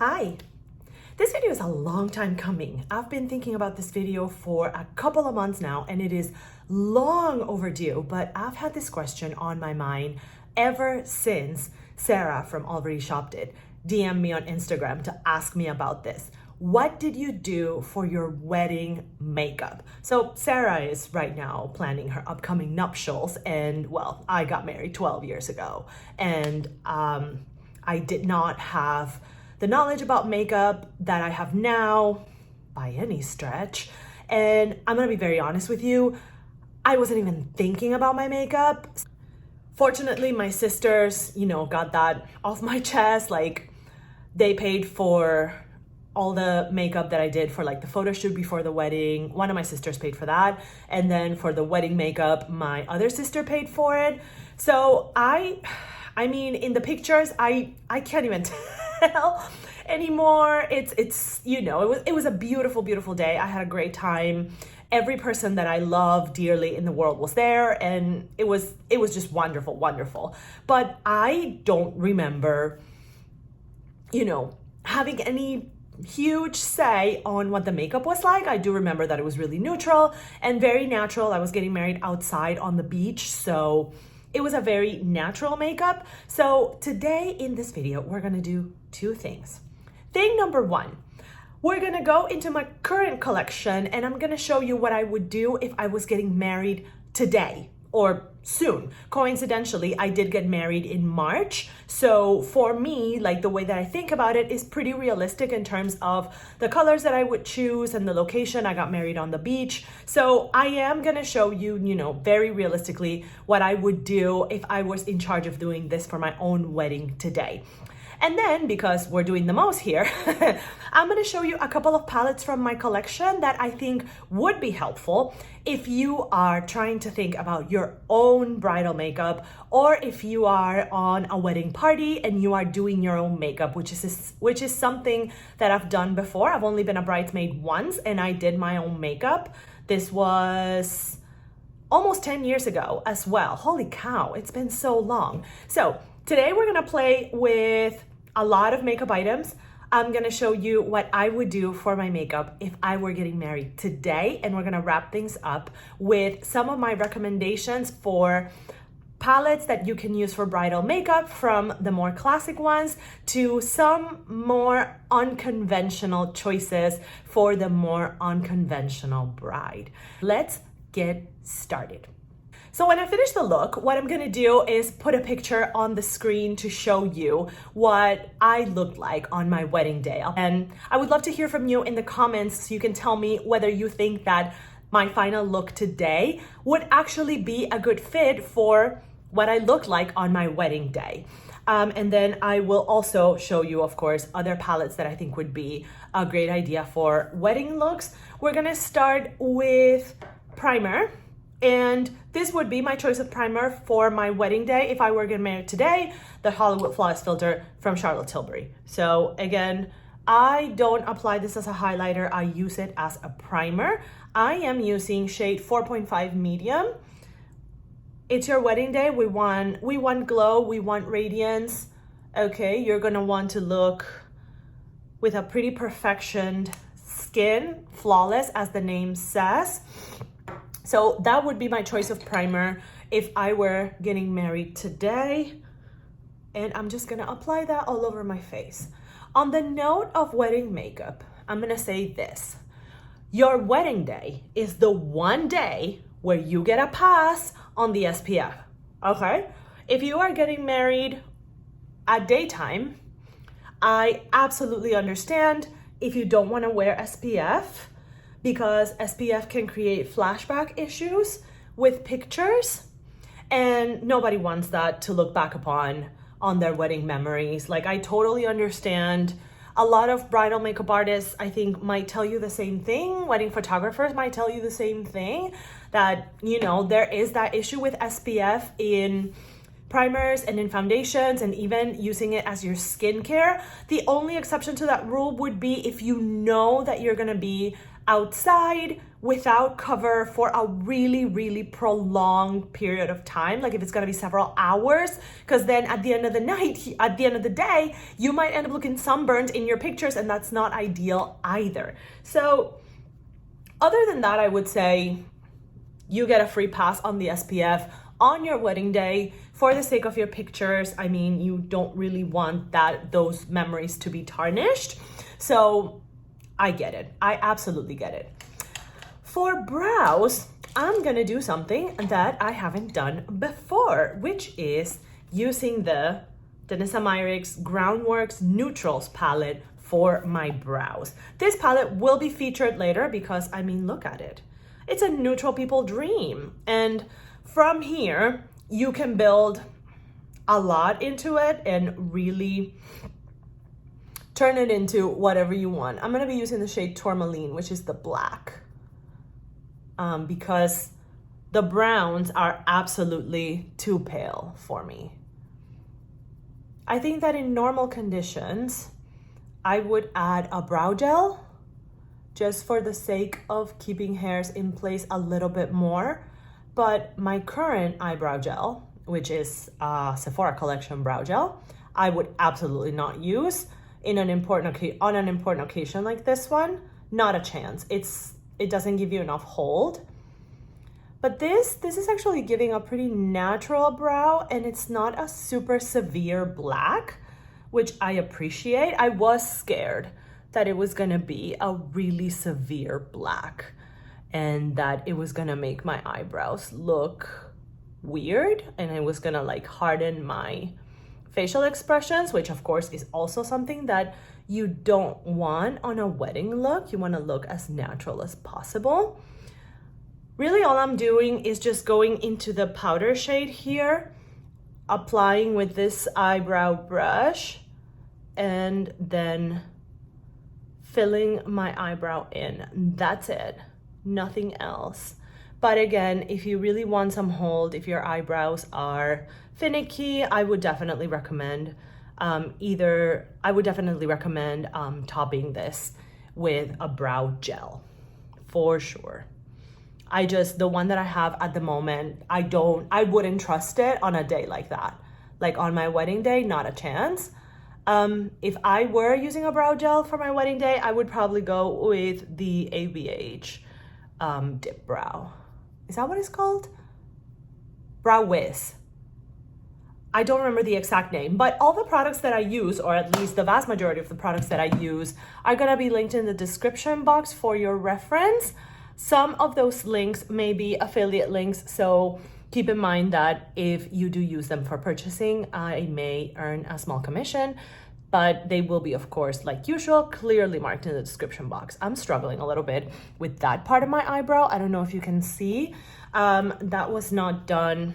Hi. This video is a long time coming. I've been thinking about this video for a couple of months now, and it is long overdue, but I've had this question on my mind ever since Sarah from Already Shopped It DM'd me on Instagram to ask me about this. What did you do for your wedding makeup? So Sarah is right now planning her upcoming nuptials, and well, I got married 12 years ago, and I did not have the knowledge about makeup that I have now by any stretch. And I'm gonna be very honest with you, I wasn't even thinking about my makeup. Fortunately, my sisters, got that off my chest. Like, they paid for all the makeup that I did for like the photo shoot before the wedding. One of my sisters paid for that. And then for the wedding makeup, my other sister paid for it. So I mean, in the pictures, I can't even tell anymore. It was a beautiful day. I had a great time. Every person that I love dearly in the world was there, and it was just wonderful. But I don't remember, having any huge say on what the makeup was like. I do remember that it was really neutral and very natural. I was getting married outside on the beach, so it was a very natural makeup. So today in this video, we're gonna do two things. Thing number one, we're gonna go into my current collection, and I'm gonna show you what I would do if I was getting married today or soon. Coincidentally, I did get married in March. So for me, like, the way that I think about it is pretty realistic in terms of the colors that I would choose and the location. I got married on the beach. So I am gonna show you, very realistically what I would do if I was in charge of doing this for my own wedding today. And then, because we're doing the most here, I'm gonna show you a couple of palettes from my collection that I think would be helpful if you are trying to think about your own bridal makeup, or if you are on a wedding party and you are doing your own makeup, which is something that I've done before. I've only been a bridesmaid once, and I did my own makeup. This was almost 10 years ago as well. Holy cow, it's been so long. So today we're gonna play with a lot of makeup items. I'm gonna show you what I would do for my makeup if I were getting married today, and we're gonna wrap things up with some of my recommendations for palettes that you can use for bridal makeup, from the more classic ones to some more unconventional choices for the more unconventional bride. Let's get started. So when I finish the look, what I'm gonna do is put a picture on the screen to show you what I looked like on my wedding day. And I would love to hear from you in the comments, so you can tell me whether you think that my final look today would actually be a good fit for what I look like on my wedding day. And then I will also show you, of course, other palettes that I think would be a great idea for wedding looks. We're gonna start with primer. And this would be my choice of primer for my wedding day if I were getting married today, the Hollywood Flawless Filter from Charlotte Tilbury. So again, I don't apply this as a highlighter, I use it as a primer. I am using shade 4.5 medium. It's your wedding day, we want glow, we want radiance. Okay, you're gonna want to look with a pretty perfectioned skin, flawless as the name says. So that would be my choice of primer if I were getting married today. And I'm just gonna apply that all over my face. On the note of wedding makeup, I'm gonna say this. Your wedding day is the one day where you get a pass on the SPF, okay? If you are getting married at daytime, I absolutely understand if you don't wanna wear SPF, because SPF can create flashback issues with pictures, and nobody wants that to look back upon on their wedding memories. Like, I totally understand. A lot of bridal makeup artists, I think, might tell you the same thing. Wedding photographers might tell you the same thing, that, there is that issue with SPF in primers and in foundations, and even using it as your skincare. The only exception to that rule would be if you know that you're gonna be outside without cover for a really, really prolonged period of time, like if it's gonna be several hours, because then at the end of the night, at the end of the day, you might end up looking sunburned in your pictures, and that's not ideal either. So other than that, I would say you get a free pass on the SPF on your wedding day for the sake of your pictures. I mean, you don't really want those memories to be tarnished. So I get it. I absolutely get it. For brows, I'm gonna do something that I haven't done before, which is using the Danessa Myricks Groundworks Neutrals palette for my brows. This palette will be featured later because, I mean, look at it. It's a neutral people dream. And from here, you can build a lot into it and really turn it into whatever you want. I'm gonna be using the shade Tourmaline, which is the black, because the browns are absolutely too pale for me. I think that in normal conditions, I would add a brow gel just for the sake of keeping hairs in place a little bit more. But my current eyebrow gel, which is Sephora Collection brow gel, I would absolutely not use on an important occasion like this one. Not a chance. It doesn't give you enough hold. But this is actually giving a pretty natural brow, and it's not a super severe black, which I appreciate. I was scared that it was gonna be a really severe black and that it was gonna make my eyebrows look weird, and it was gonna like harden my facial expressions, which of course is also something that you don't want on a wedding look. You wanna look as natural as possible. Really all I'm doing is just going into the powder shade here, applying with this eyebrow brush, and then filling my eyebrow in. That's it, nothing else. But again, if you really want some hold, if your eyebrows are finicky, I would definitely recommend topping this with a brow gel for sure. The one that I have at the moment, I wouldn't trust it on a day like that. Like on my wedding day, not a chance. If I were using a brow gel for my wedding day, I would probably go with the ABH Dip Brow. Is that what it's called? Brow Wiz. I don't remember the exact name, but all the products that I use, or at least the vast majority of the products that I use, are gonna be linked in the description box for your reference. Some of those links may be affiliate links, so keep in mind that if you do use them for purchasing, I may earn a small commission, but they will be, of course, like usual, clearly marked in the description box. I'm struggling a little bit with that part of my eyebrow. I don't know if you can see. That was not done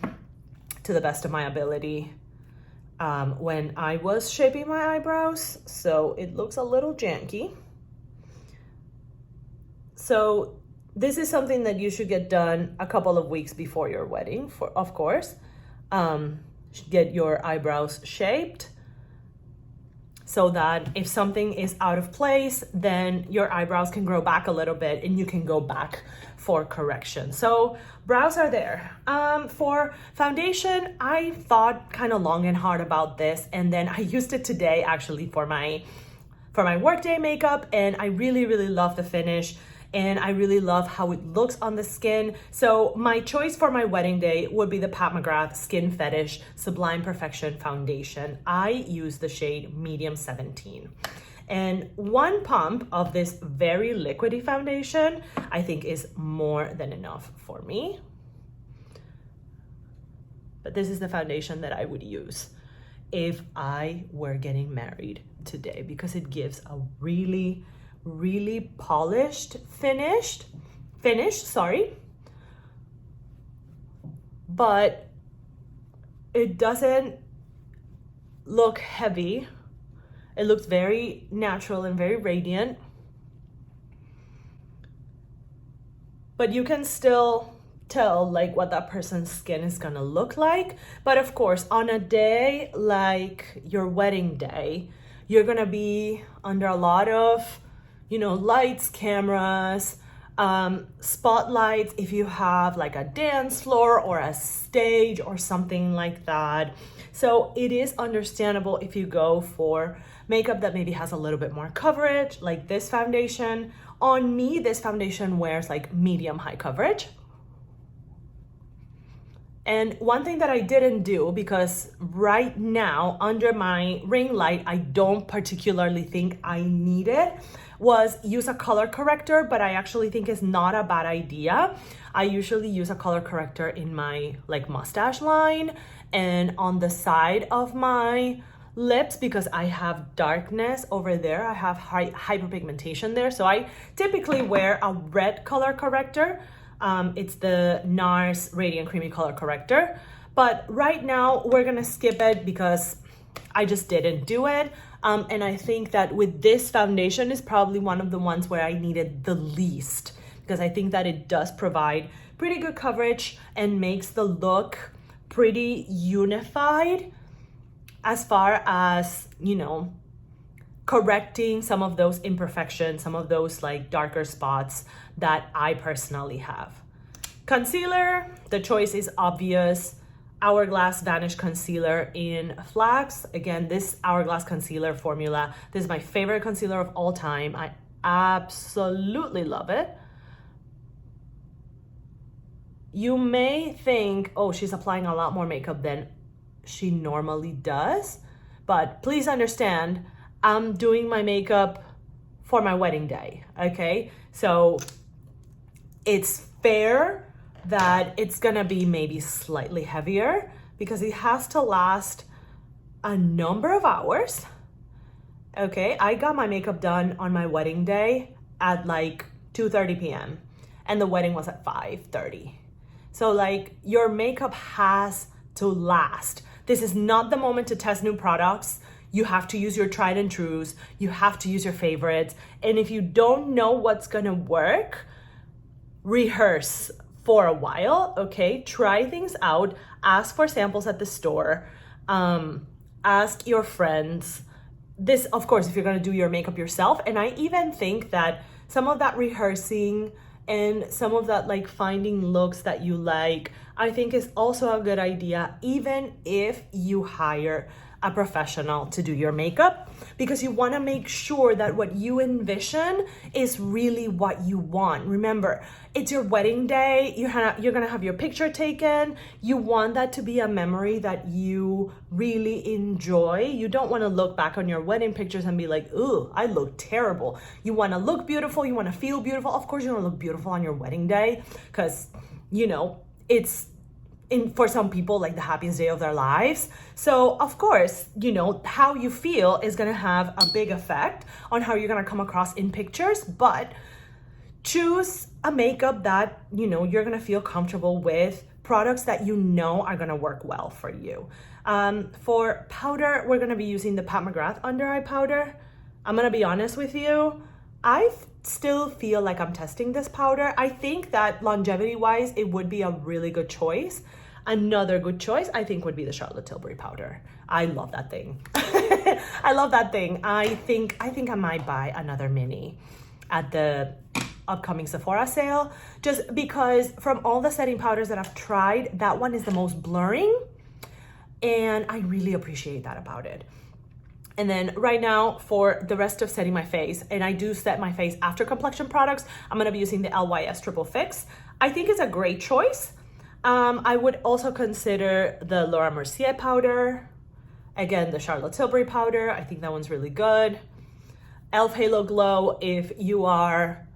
to the best of my ability when I was shaping my eyebrows, so it looks a little janky. So this is something that you should get done a couple of weeks before your wedding, of course. Get your eyebrows shaped so that if something is out of place, then your eyebrows can grow back a little bit and you can go back for correction. So brows are there. For foundation, I thought kind of long and hard about this, and then I used it today actually for my workday makeup, and I really, really love the finish. And I really love how it looks on the skin. So my choice for my wedding day would be the Pat McGrath Skin Fetish Sublime Perfection Foundation. I use the shade Medium 17. And one pump of this very liquidy foundation, I think is more than enough for me. But this is the foundation that I would use if I were getting married today, because it gives a really polished finish, but it doesn't look heavy. It looks very natural and very radiant, but you can still tell like what that person's skin is gonna look like. But of course, on a day like your wedding day, you're gonna be under a lot of lights, cameras, spotlights, if you have like a dance floor or a stage or something like that. So it is understandable if you go for makeup that maybe has a little bit more coverage, like this foundation. On me, this foundation wears like medium high coverage. And one thing that I didn't do, because right now under my ring light, I don't particularly think I need it, was use a color corrector, but I actually think it's not a bad idea. I usually use a color corrector in my like mustache line and on the side of my lips because I have darkness over there. I have hyperpigmentation there. So I typically wear a red color corrector. It's the NARS Radiant Creamy Color Corrector. But right now we're gonna skip it because I just didn't do it. And I think that with this foundation is probably one of the ones where I needed the least, because I think that it does provide pretty good coverage and makes the look pretty unified as far as, correcting some of those imperfections, some of those like darker spots that I personally have. Concealer, the choice is obvious. Hourglass Vanish Concealer in Flax. Again, this Hourglass concealer formula, this is my favorite concealer of all time. I absolutely love it. You may think, oh, she's applying a lot more makeup than she normally does, but please understand, I'm doing my makeup for my wedding day, okay? So it's fair that it's gonna be maybe slightly heavier because it has to last a number of hours, okay? I got my makeup done on my wedding day at like 2:30 p.m. and the wedding was at 5:30. So like your makeup has to last. This is not the moment to test new products. You have to use your tried and trues. You have to use your favorites. And if you don't know what's gonna work, rehearse for a while, okay? Try things out. Ask for samples at the store. Ask your friends. This, of course, if you're gonna do your makeup yourself. And I even think that some of that rehearsing and some of that like finding looks that you like, I think is also a good idea, even if you hire a professional to do your makeup, because you want to make sure that what you envision is really what you want. Remember, it's your wedding day. You're gonna have your picture taken. You want that to be a memory that you really enjoy. You don't want to look back on your wedding pictures and be like, ooh, I look terrible. You want to look beautiful. You want to feel beautiful. Of course, you want to look beautiful on your wedding day because, it's for some people like the happiest day of their lives. So of course, how you feel is gonna have a big effect on how you're gonna come across in pictures, but choose a makeup that, you're gonna feel comfortable with, products that are gonna work well for you. For powder, we're gonna be using the Pat McGrath Under Eye Powder. I'm gonna be honest with you, I still feel like I'm testing this powder. I think that longevity-wise, it would be a really good choice. Another good choice, I think, would be the Charlotte Tilbury powder. I love that thing. I love that thing. I think I might buy another mini at the upcoming Sephora sale, just because from all the setting powders that I've tried, that one is the most blurring, and I really appreciate that about it. And then right now for the rest of setting my face, and I do set my face after complexion products, I'm gonna be using the LYS Triple Fix. I think it's a great choice. I would also consider the Laura Mercier powder. Again, the Charlotte Tilbury powder, I think that one's really good. e.l.f. Halo Glow, if you are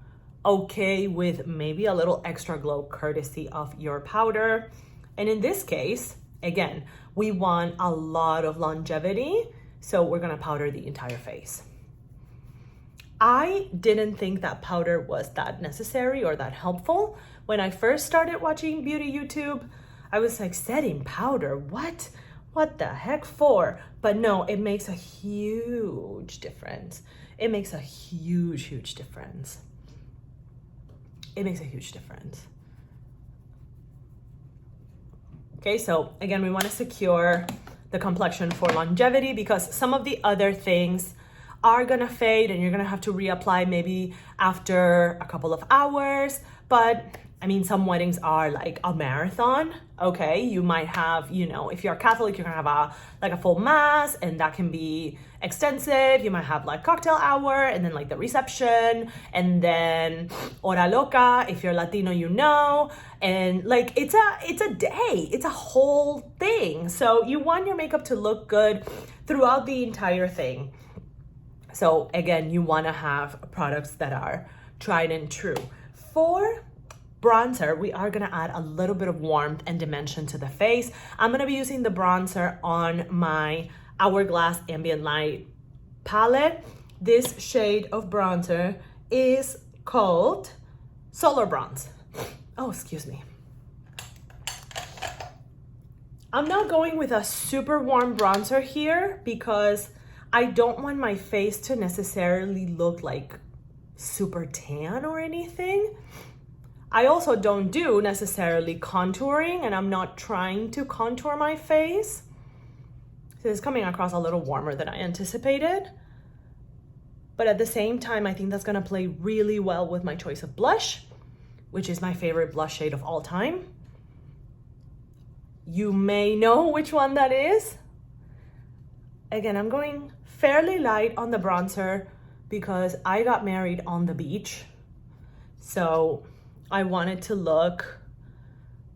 okay with maybe a little extra glow courtesy of your powder. And in this case, again, we want a lot of longevity, so we're gonna powder the entire face. I didn't think that powder was that necessary or that helpful. When I first started watching beauty YouTube, I was like, setting powder, what? What the heck for? But no, it makes a huge difference. It makes a huge, huge difference. It makes a huge difference. Okay, so again, we wanna secure the complexion for longevity because some of the other things are gonna fade and you're gonna have to reapply maybe after a couple of hours. But I mean, some weddings are like a marathon, okay? You might have, you know, if you're Catholic, you're gonna have a full mass, and that can be extensive. You might have like cocktail hour, and then like the reception, and then hora loca, if you're Latino, you know, and like it's a day, it's a whole thing. So you want your makeup to look good throughout the entire thing. So again, you wanna have products that are tried and true. For bronzer, we are gonna add a little bit of warmth and dimension to the face. I'm gonna be using the bronzer on my Hourglass Ambient Light palette. This shade of bronzer is called Solar Bronze. Oh, excuse me. I'm not going with a super warm bronzer here because I don't want my face to necessarily look like super tan or anything. I also don't do necessarily contouring, and I'm not trying to contour my face. So it's coming across a little warmer than I anticipated. But at the same time, I think that's gonna play really well with my choice of blush, which is my favorite blush shade of all time. You may know which one that is. Again, I'm going fairly light on the bronzer because I got married on the beach. So I want it to look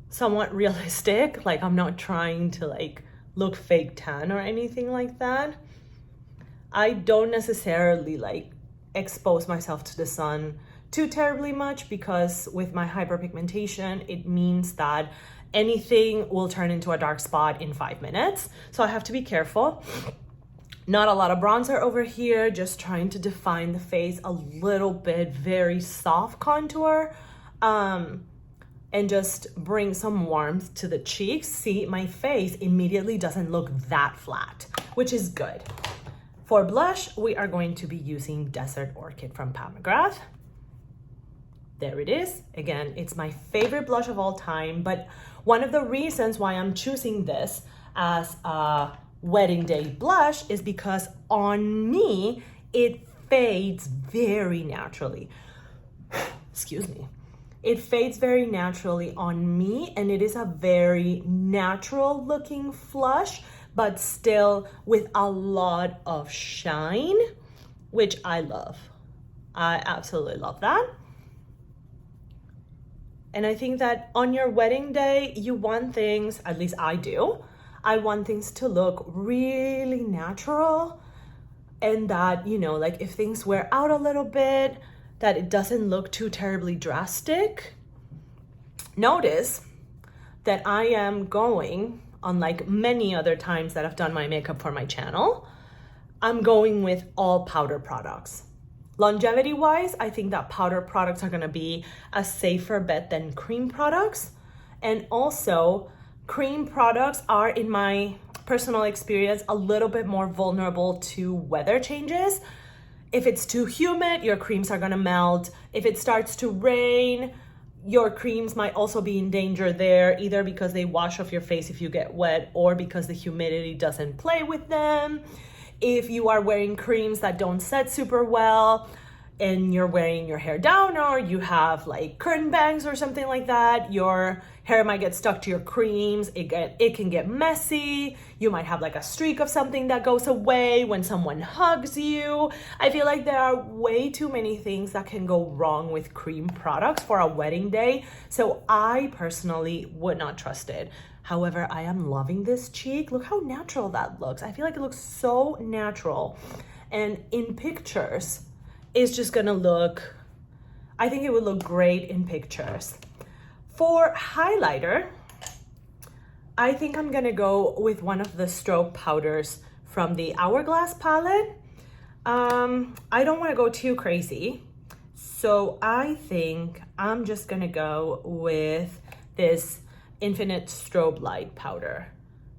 somewhat realistic. Like I'm not trying to like look fake tan or anything like that. I don't necessarily like expose myself to the sun too terribly much because with my hyperpigmentation, it means that anything will turn into a dark spot in 5 minutes. So I have to be careful. Not a lot of bronzer over here, just trying to define the face a little bit, very soft contour. And just bring some warmth to the cheeks. See, my face immediately doesn't look that flat, which is good. For blush, we are going to be using Desert Orchid from Pat McGrath. There it is. Again, it's my favorite blush of all time, but one of the reasons why I'm choosing this as a wedding day blush is because on me, it fades very naturally. Excuse me. It fades very naturally on me, and it is a very natural looking flush, but still with a lot of shine, which I love. I absolutely love that. And I think that on your wedding day, you want things, at least I do, I want things to look really natural, and that, you know, like if things wear out a little bit, that it doesn't look too terribly drastic. Notice that I am going, unlike many other times that I've done my makeup for my channel, I'm going with all powder products. Longevity wise, I think that powder products are gonna be a safer bet than cream products. And also, cream products are, in my personal experience, a little bit more vulnerable to weather changes. If it's too humid, your creams are gonna melt. If it starts to rain, your creams might also be in danger there, either because they wash off your face if you get wet or because the humidity doesn't play with them. If you are wearing creams that don't set super well and you're wearing your hair down, or you have like curtain bangs or something like that, your hair might get stuck to your creams. It can get messy. You might have like a streak of something that goes away when someone hugs you. I feel like there are way too many things that can go wrong with cream products for a wedding day. So I personally would not trust it. However, I am loving this cheek. Look how natural that looks. I feel like it looks so natural. And in pictures, it's just gonna look, I think it would look great in pictures. For highlighter, I think I'm gonna go with one of the stroke powders from the Hourglass palette. I don't wanna go too crazy. So I think I'm just gonna go with this Infinite Strobe Light powder.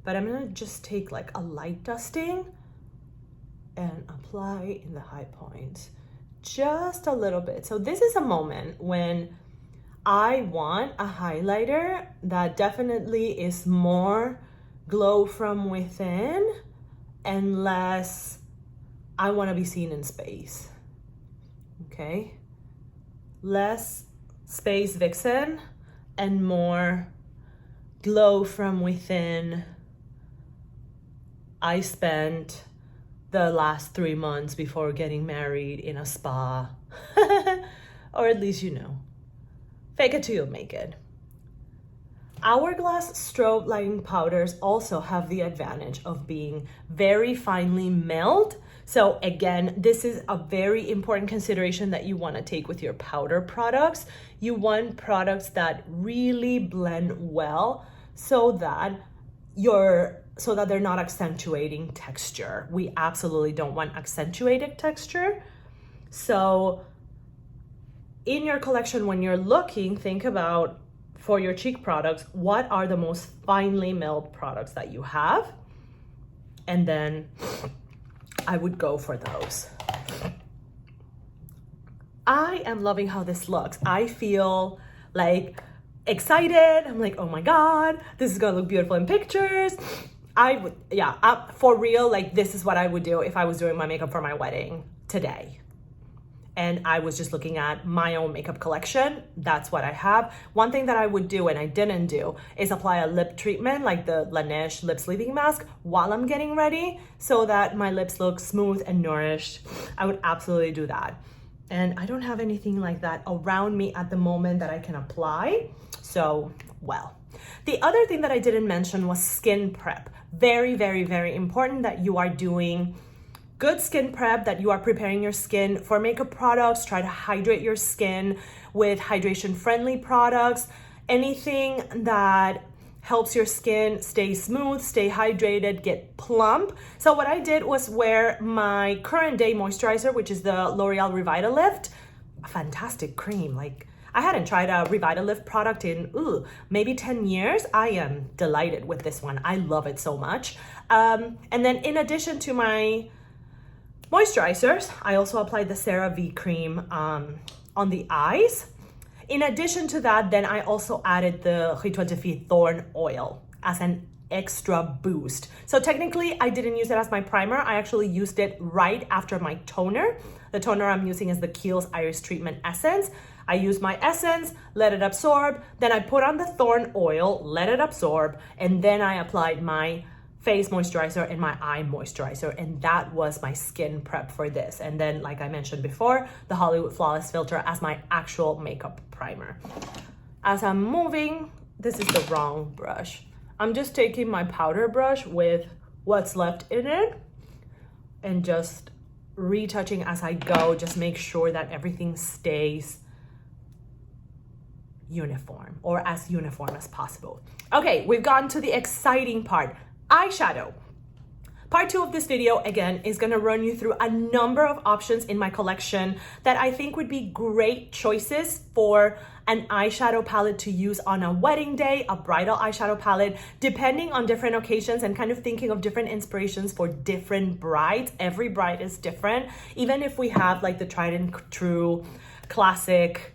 But I'm gonna just take like a light dusting and apply in the high points, just a little bit. So this is a moment when I want a highlighter that definitely is more glow from within and less I want to be seen in space. Okay? Less space vixen and more glow from within. I spent the last 3 months before getting married in a spa. Or at least, fake it till you make it. Hourglass strobe lighting powders also have the advantage of being very finely milled. So again, this is a very important consideration that you want to take with your powder products. You want products that really blend well so that they're not accentuating texture. We absolutely don't want accentuated texture. So in your collection, when you're looking, think about, for your cheek products, what are the most finely milled products that you have? And then I would go for those. I am loving how this looks. I feel like excited. I'm like, oh my God, this is gonna look beautiful in pictures. For real, like this is what I would do if I was doing my makeup for my wedding today. And I was just looking at my own makeup collection. That's what I have. One thing that I would do and I didn't do is apply a lip treatment like the Laneige lip sleeping mask while I'm getting ready so that my lips look smooth and nourished. I would absolutely do that. And I don't have anything like that around me at the moment that I can apply. So, well. The other thing that I didn't mention was skin prep. Very, very, very important that you are doing good skin prep, that you are preparing your skin for makeup products. Try to hydrate your skin with hydration-friendly products. Anything that helps your skin stay smooth, stay hydrated, get plump. So what I did was wear my current day moisturizer, which is the L'Oreal Revitalift. A fantastic cream. Like, I hadn't tried a Revitalift product in maybe 10 years. I am delighted with this one. I love it so much. And then in addition to my moisturizers, I also applied the CeraVe cream on the eyes. In addition to that, then I also added the Rituel de Fille Thorn Oil as an extra boost. So technically, I didn't use it as my primer. I actually used it right after my toner. The toner I'm using is the Kiehl's Iris Treatment Essence. I used my essence, let it absorb, then I put on the Thorn Oil, let it absorb, and then I applied my face moisturizer and my eye moisturizer, and that was my skin prep for this. And then, like I mentioned before, the Hollywood Flawless filter as my actual makeup primer. As I'm moving, this is the wrong brush. I'm just taking my powder brush with what's left in it and just retouching as I go. Just make sure that everything stays uniform, or as uniform as possible. Okay, we've gotten to the exciting part. Eyeshadow. Part 2 of this video, again, is gonna run you through a number of options in my collection that I think would be great choices for an eyeshadow palette to use on a wedding day, a bridal eyeshadow palette, depending on different occasions, and kind of thinking of different inspirations for different brides. Every bride is different. Even if we have like the tried and true classic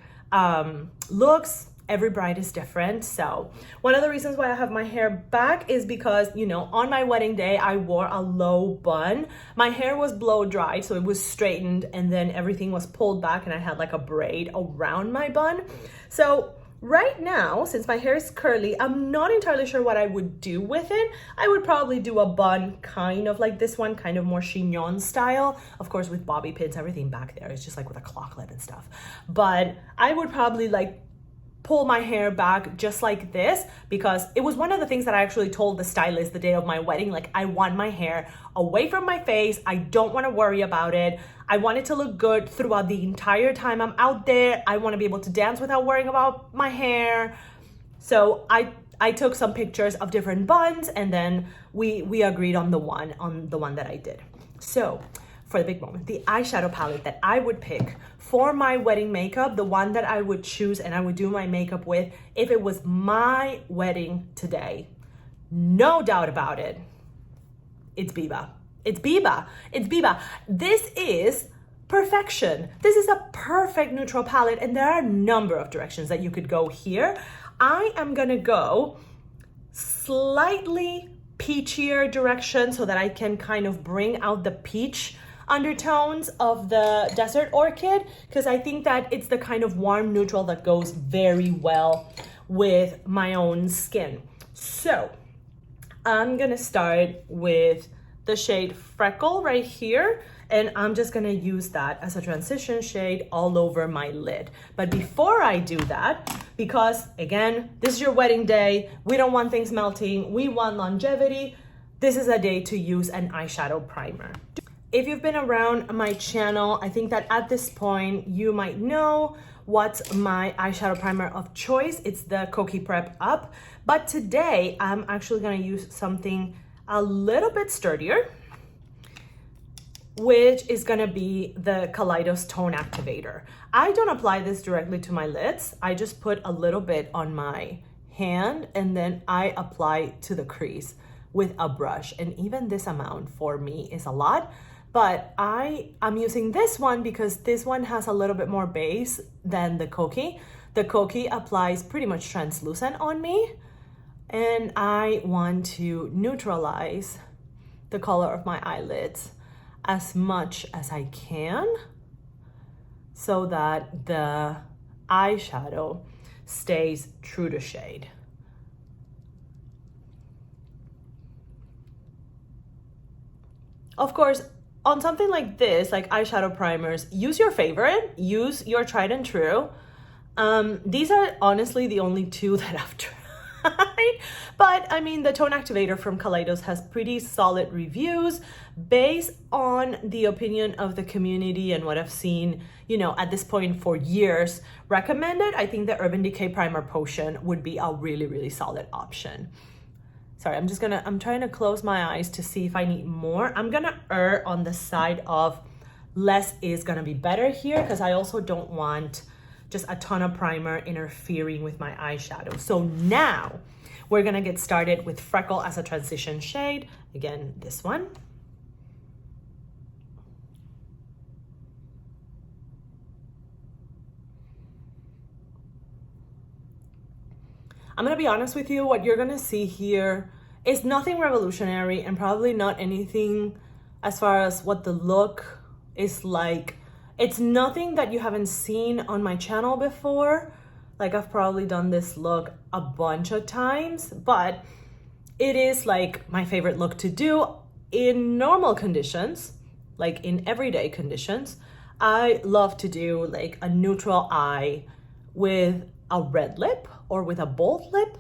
looks, every bride is different. So one of the reasons why I have my hair back is because, on my wedding day, I wore a low bun. My hair was blow dried, so it was straightened, and then everything was pulled back, and I had like a braid around my bun. So right now, since my hair is curly, I'm not entirely sure what I would do with it. I would probably do a bun kind of like this one, kind of more chignon style. Of course, with bobby pins, everything back there is just like with a claw clip and stuff. But I would probably pull my hair back just like this, because it was one of the things that I actually told the stylist the day of my wedding. Like, I want my hair away from my face. I don't want to worry about it. I want it to look good throughout the entire time I'm out there. I want to be able to dance without worrying about my hair. So I took some pictures of different buns, and then we agreed on the one that I did. So for the big moment, the eyeshadow palette that I would pick for my wedding makeup, the one that I would choose and I would do my makeup with if it was my wedding today, no doubt about it, it's Biba. It's Biba. It's Biba. This is perfection. This is a perfect neutral palette, and there are a number of directions that you could go here. I am gonna go slightly peachier direction so that I can kind of bring out the peach undertones of the Desert Orchid, because I think that it's the kind of warm neutral that goes very well with my own skin. So I'm gonna start with the shade Freckle right here, and I'm just gonna use that as a transition shade all over my lid. But before I do that, because again, this is your wedding day, we don't want things melting, we want longevity, this is a day to use an eyeshadow primer. If you've been around my channel, I think that at this point you might know what's my eyeshadow primer of choice. It's the Cookie Prep Up. But today I'm actually gonna use something a little bit sturdier, which is gonna be the Kaleidos Tone Activator. I don't apply this directly to my lids. I just put a little bit on my hand and then I apply to the crease with a brush. And even this amount for me is a lot. But I'm using this one because this one has a little bit more base than the Cookie. The Cookie applies pretty much translucent on me, and I want to neutralize the color of my eyelids as much as I can so that the eyeshadow stays true to shade. Of course, on something like this, like eyeshadow primers, use your favorite, use your tried and true. These are honestly the only two that I've tried, but I mean, the Tone Activator from Kaleidos has pretty solid reviews based on the opinion of the community and what I've seen, you know, at this point for years recommended. I think the Urban Decay Primer Potion would be a really, really solid option. Sorry, I'm trying to close my eyes to see if I need more. I'm gonna err on the side of less is gonna be better here, because I also don't want just a ton of primer interfering with my eyeshadow. So now we're gonna get started with Freckle as a transition shade. Again, this one. I'm gonna be honest with you, what you're gonna see here is nothing revolutionary and probably not anything as far as what the look is like. It's nothing that you haven't seen on my channel before. Like, I've probably done this look a bunch of times, but it is like my favorite look to do in normal conditions, like in everyday conditions. I love to do like a neutral eye with a red lip or with a bold lip,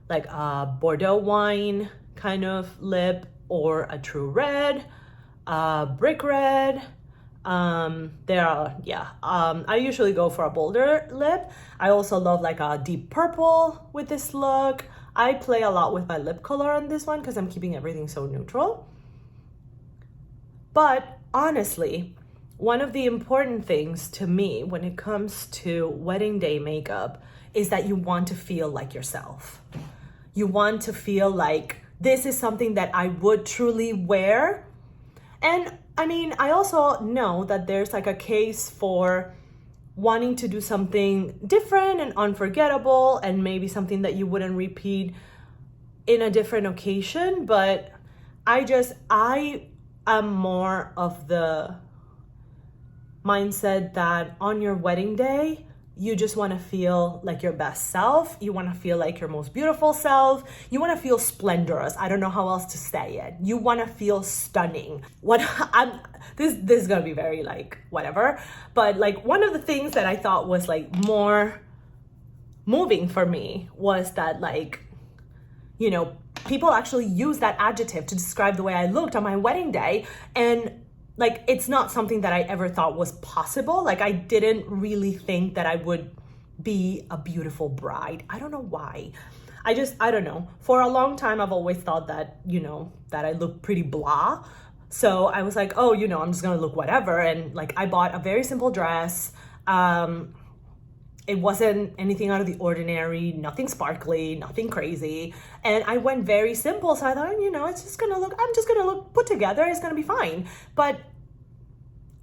like a Bordeaux wine kind of lip or a true red, brick red. I usually go for a bolder lip. I also love like a deep purple with this look. I play a lot with my lip color on this one because I'm keeping everything so neutral. But honestly, one of the important things to me when it comes to wedding day makeup is that you want to feel like yourself. You want to feel like this is something that I would truly wear. And I mean, I also know that there's like a case for wanting to do something different and unforgettable and maybe something that you wouldn't repeat in a different occasion. But I am more of the mindset that on your wedding day, you just want to feel like your best self. You want to feel like your most beautiful self. You want to feel splendorous. I don't know how else to say it. You want to feel stunning. This is going to be very like whatever, but like one of the things that I thought was like more moving for me was that, like, you know, people actually use that adjective to describe the way I looked on my wedding day. And like, it's not something that I ever thought was possible. Like, I didn't really think that I would be a beautiful bride. I don't know why. I don't know. For a long time, I've always thought that, you know, that I look pretty blah. So I was like, oh, you know, I'm just gonna look whatever. And like, I bought a very simple dress. It wasn't anything out of the ordinary, nothing sparkly, nothing crazy. And I went very simple. So I thought, you know, I'm just gonna look put together. It's gonna be fine. But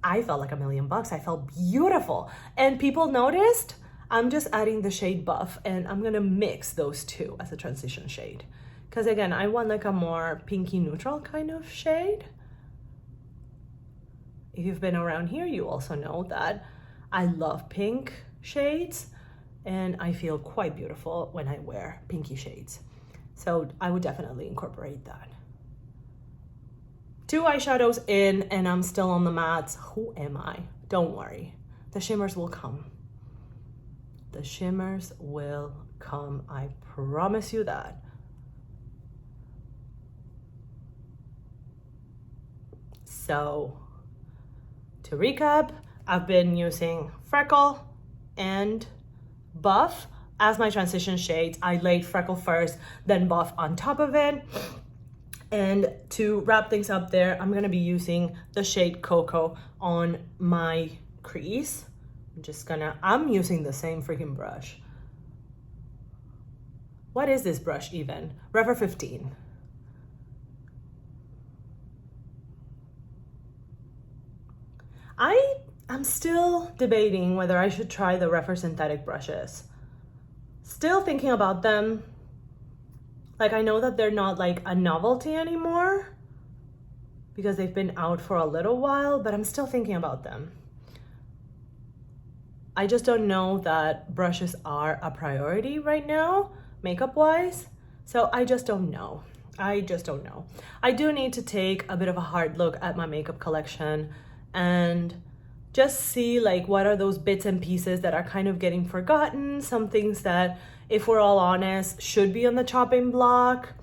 I felt like $1,000,000. I felt beautiful. And people noticed. I'm just adding the shade Buff, and I'm gonna mix those two as a transition shade. Because again, I want like a more pinky neutral kind of shade. if you've been around here, you also know that I love pink shades and I feel quite beautiful when I wear pinky shades. So I would definitely incorporate that. 2 eyeshadows in and I'm still on the mattes. Who am I? Don't worry. The shimmers will come. The shimmers will come. I promise you that. So to recap, I've been using Freckle and Buff as my transition shades. I laid Freckle first, then Buff on top of it. And to wrap things up there, I'm gonna be using the shade Cocoa on my crease. I'm using the same freaking brush. What is this brush even? Rever 15. I'm still debating whether I should try the Rever synthetic brushes. Still thinking about them. Like, I know that they're not like a novelty anymore because they've been out for a little while, but I'm still thinking about them. I just don't know that brushes are a priority right now, makeup wise. So I just don't know. I do need to take a bit of a hard look at my makeup collection and just see like what are those bits and pieces that are kind of getting forgotten, some things that, if we're all honest, should be on the chopping block.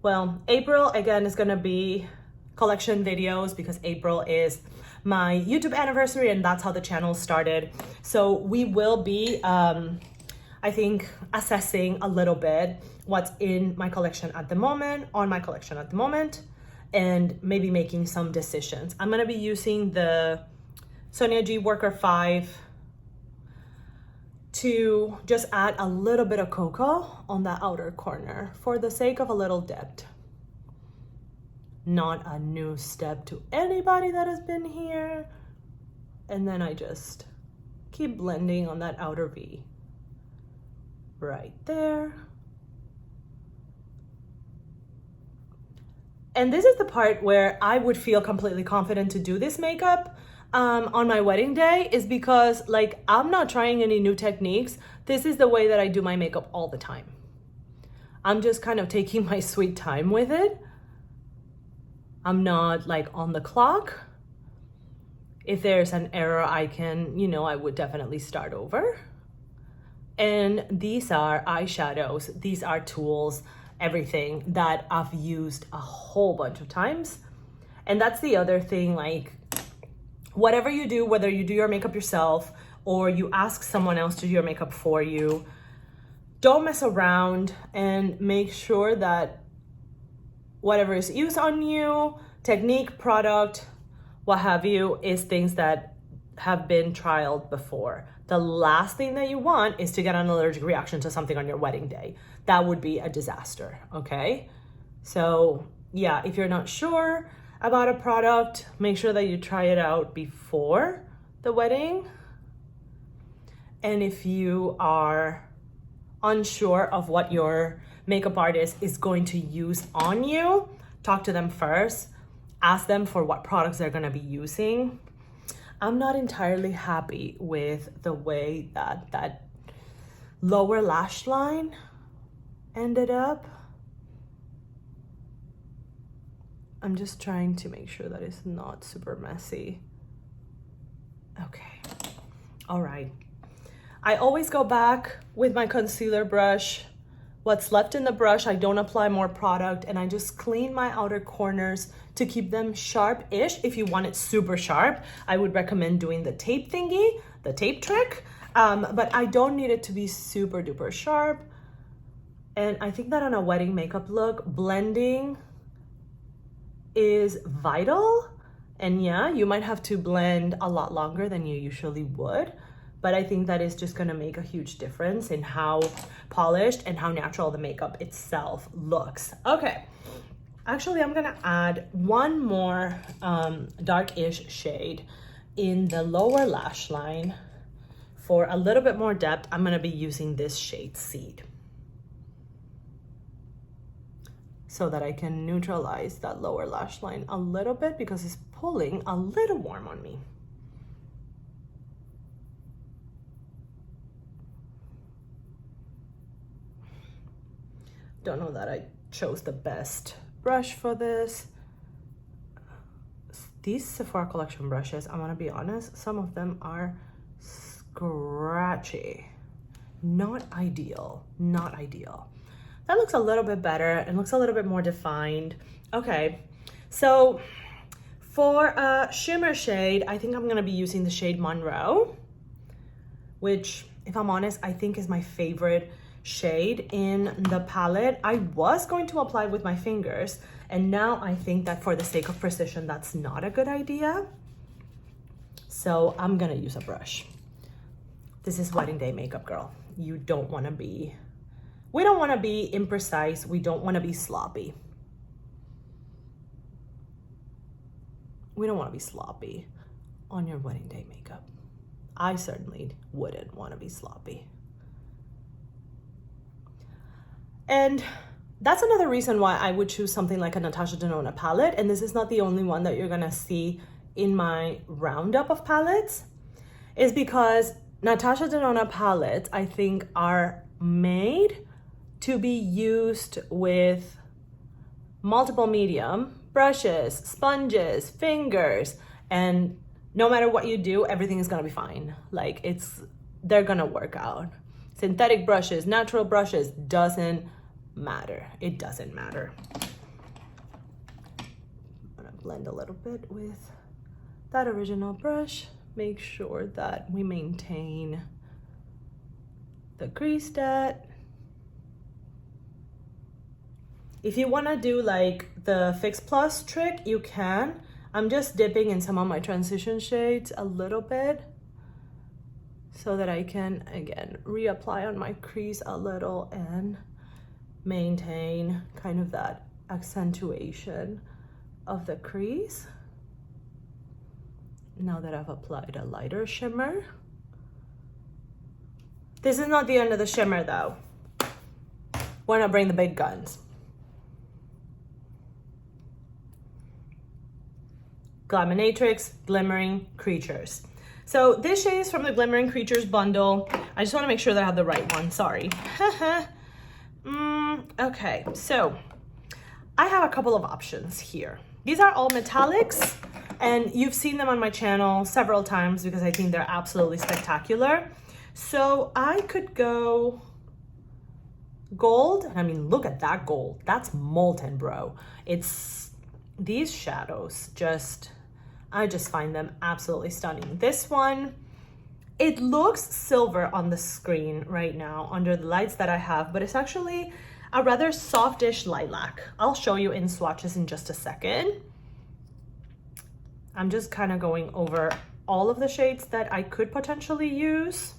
Well, April again is gonna be collection videos because April is my YouTube anniversary and that's how the channel started. So we will be, I think, assessing a little bit what's in my collection at the moment, and maybe making some decisions. I'm gonna be using the Sonia G Worker 5 to just add a little bit of cocoa on the outer corner for the sake of a little depth. Not a new step to anybody that has been here. And then I just keep blending on that outer V. Right there. And this is the part where I would feel completely confident to do this makeup on my wedding day, is because like I'm not trying any new techniques. This is the way that I do my makeup all the time. I'm just kind of taking my sweet time with it. I'm not like on the clock. If there's an error, I would definitely start over. And these are eyeshadows, these are tools, everything that I've used a whole bunch of times. And that's the other thing, like whatever you do, whether you do your makeup yourself or you ask someone else to do your makeup for you, don't mess around and make sure that whatever is used on you, technique, product, what have you, is things that have been trialed before. The last thing that you want is to get an allergic reaction to something on your wedding day. That would be a disaster, okay? So yeah, if you're not sure about a product, make sure that you try it out before the wedding. And if you are unsure of what your makeup artist is going to use on you, talk to them first. Ask them for what products they're gonna be using. I'm not entirely happy with the way that lower lash line ended up. I'm just trying to make sure that it's not super messy. Okay, all right. I always go back with my concealer brush. What's left in the brush, I don't apply more product and I just clean my outer corners to keep them sharp-ish. If you want it super sharp, I would recommend doing the tape thingy, the tape trick. But I don't need it to be super duper sharp. And I think that on a wedding makeup look, blending is vital. And yeah, you might have to blend a lot longer than you usually would, but I think that is just gonna make a huge difference in how polished and how natural the makeup itself looks. Okay, actually I'm gonna add one more dark-ish shade in the lower lash line. For a little bit more depth, I'm gonna be using this shade Seed, so that I can neutralize that lower lash line a little bit because it's pulling a little warm on me. Don't know that I chose the best brush for this. These Sephora collection brushes, I'm gonna be honest, some of them are scratchy. Not ideal, not ideal. That looks a little bit better and looks a little bit more defined. Okay, so for a shimmer shade, I think I'm gonna be using the shade Monroe, which, if I'm honest, I think is my favorite shade in the palette. I was going to apply with my fingers, and now I think that for the sake of precision, that's not a good idea. So I'm gonna use a brush. This is wedding day makeup, girl. You don't wanna be, we don't wanna be imprecise. We don't wanna be sloppy. We don't wanna be sloppy on your wedding day makeup. I certainly wouldn't wanna be sloppy. And that's another reason why I would choose something like a Natasha Denona palette. And this is not the only one that you're gonna see in my roundup of palettes, is because Natasha Denona palettes, I think, are made to be used with multiple medium, brushes, sponges, fingers, and no matter what you do, everything is gonna be fine. Like, they're gonna work out. Synthetic brushes, natural brushes, doesn't matter. It doesn't matter. I'm gonna blend a little bit with that original brush. Make sure that we maintain the crease depth. If you wanna do like the Fix Plus trick, you can. I'm just dipping in some of my transition shades a little bit so that I can, again, reapply on my crease a little and maintain kind of that accentuation of the crease. Now that I've applied a lighter shimmer. This is not the end of the shimmer though. We're gonna bring the big guns. Glaminatrix Glimmering Creatures. So this shade is from the Glimmering Creatures bundle. I just wanna make sure that I have the right one, sorry. Okay, so I have a couple of options here. These are all metallics, and you've seen them on my channel several times because I think they're absolutely spectacular. So I could go gold. I mean, look at that gold. That's molten, bro. It's these shadows I just find them absolutely stunning. This one, it looks silver on the screen right now under the lights that I have, but it's actually a rather softish lilac. I'll show you in swatches in just a second. I'm just kind of going over all of the shades that I could potentially use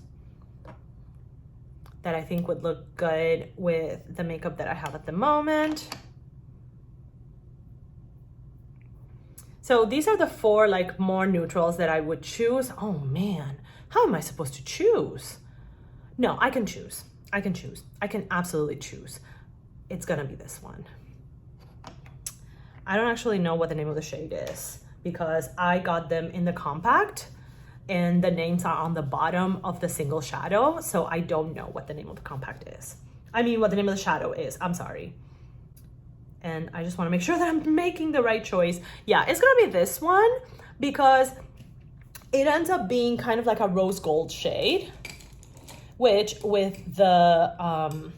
that I think would look good with the makeup that I have at the moment. So these are the four like more neutrals that I would choose. Oh man, how am I supposed to choose? No, I can choose. I can choose. I can absolutely choose. It's gonna be this one. I don't actually know what the name of the shade is because I got them in the compact and the names are on the bottom of the single shadow. So I don't know what the name of the compact is. I mean, what the name of the shadow is, I'm sorry. And I just wanna make sure that I'm making the right choice. Yeah, it's gonna be this one because it ends up being kind of like a rose gold shade, which with the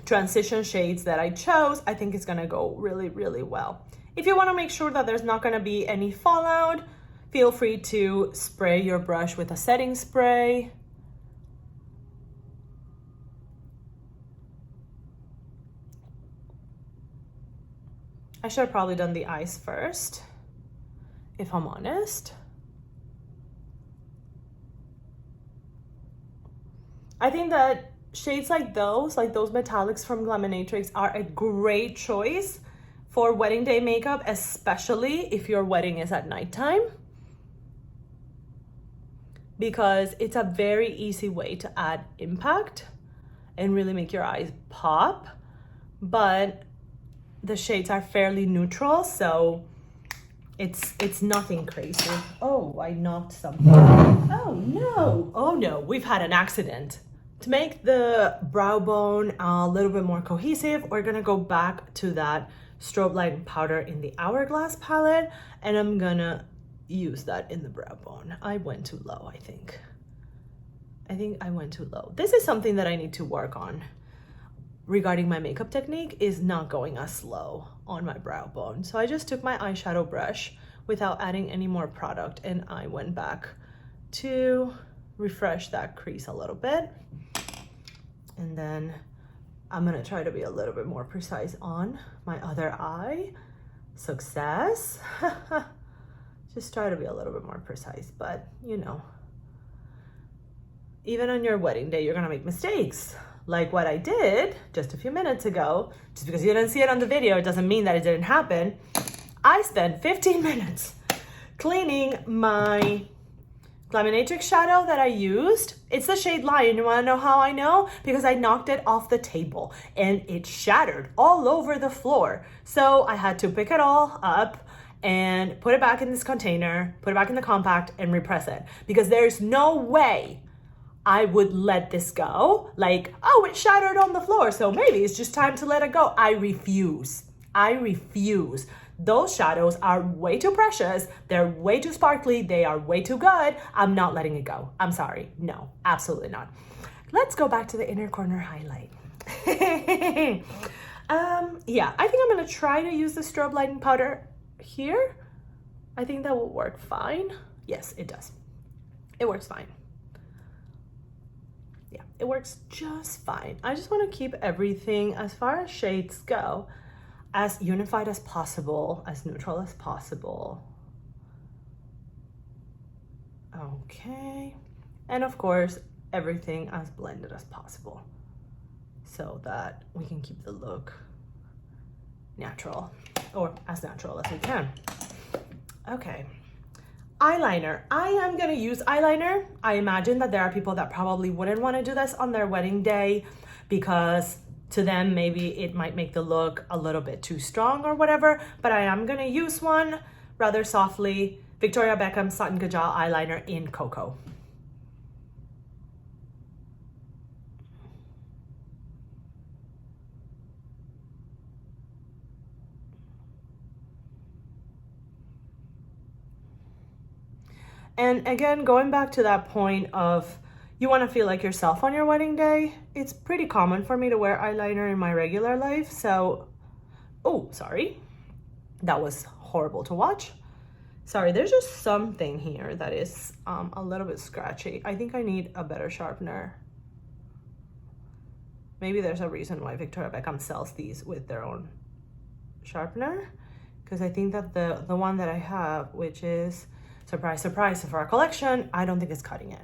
transition shades that I chose, I think it's gonna go really, really well. If you wanna make sure that there's not gonna be any fallout, feel free to spray your brush with a setting spray. I should have probably done the eyes first, if I'm honest. I think that shades like those metallics from Glaminatrix are a great choice for wedding day makeup, especially if your wedding is at nighttime, because it's a very easy way to add impact and really make your eyes pop, but the shades are fairly neutral, so It's nothing crazy. Oh, I knocked something. Oh no. Oh no, we've had an accident. To make the brow bone a little bit more cohesive, we're gonna go back to that strobe light powder in the Hourglass palette, and I'm gonna use that in the brow bone. I went too low, I think. I went too low. This is something that I need to work on regarding my makeup technique, is not going as low on my brow bone. So I just took my eyeshadow brush without adding any more product, and I went back to refresh that crease a little bit. And then I'm gonna try to be a little bit more precise on my other eye. Success. Just try to be a little bit more precise, but you know, even on your wedding day, you're gonna make mistakes. Like what I did just a few minutes ago. Just because you didn't see it on the video, it doesn't mean that it didn't happen. I spent 15 minutes cleaning my Laminatrix shadow that I used. It's the shade Lion. You wanna know how I know? Because I knocked it off the table and it shattered all over the floor. So I had to pick it all up and put it back in this container, put it back in the compact and repress it. Because there's no way I would let this go. Like, oh, it shattered on the floor, so maybe it's just time to let it go. I refuse. I refuse. Those shadows are way too precious. They're way too sparkly. They are way too good. I'm not letting it go. I'm sorry. No, absolutely not. Let's go back to the inner corner highlight. Yeah, I think I'm gonna try to use the strobe lighting powder here. I think that will work fine. Yes, it does. It works fine. Yeah, it works just fine. I just want to keep everything, as far as shades go, as unified as possible, as neutral as possible. Okay. And of course, everything as blended as possible so that we can keep the look natural, or as natural as we can. Okay. Eyeliner. I am gonna use eyeliner. I imagine that there are people that probably wouldn't want to do this on their wedding day because to them maybe it might make the look a little bit too strong or whatever, but I am gonna use one rather softly. Victoria Beckham Satin Gajal eyeliner in Cocoa. And again, going back to that point of you want to feel like yourself on your wedding day, it's pretty common for me to wear eyeliner in my regular life. So, oh, sorry. That was horrible to watch. Sorry, there's just something here that is a little bit scratchy. I think I need a better sharpener. Maybe there's a reason why Victoria Beckham sells these with their own sharpener, because I think that the one that I have, which is, surprise, surprise, for our collection, I don't think it's cutting it.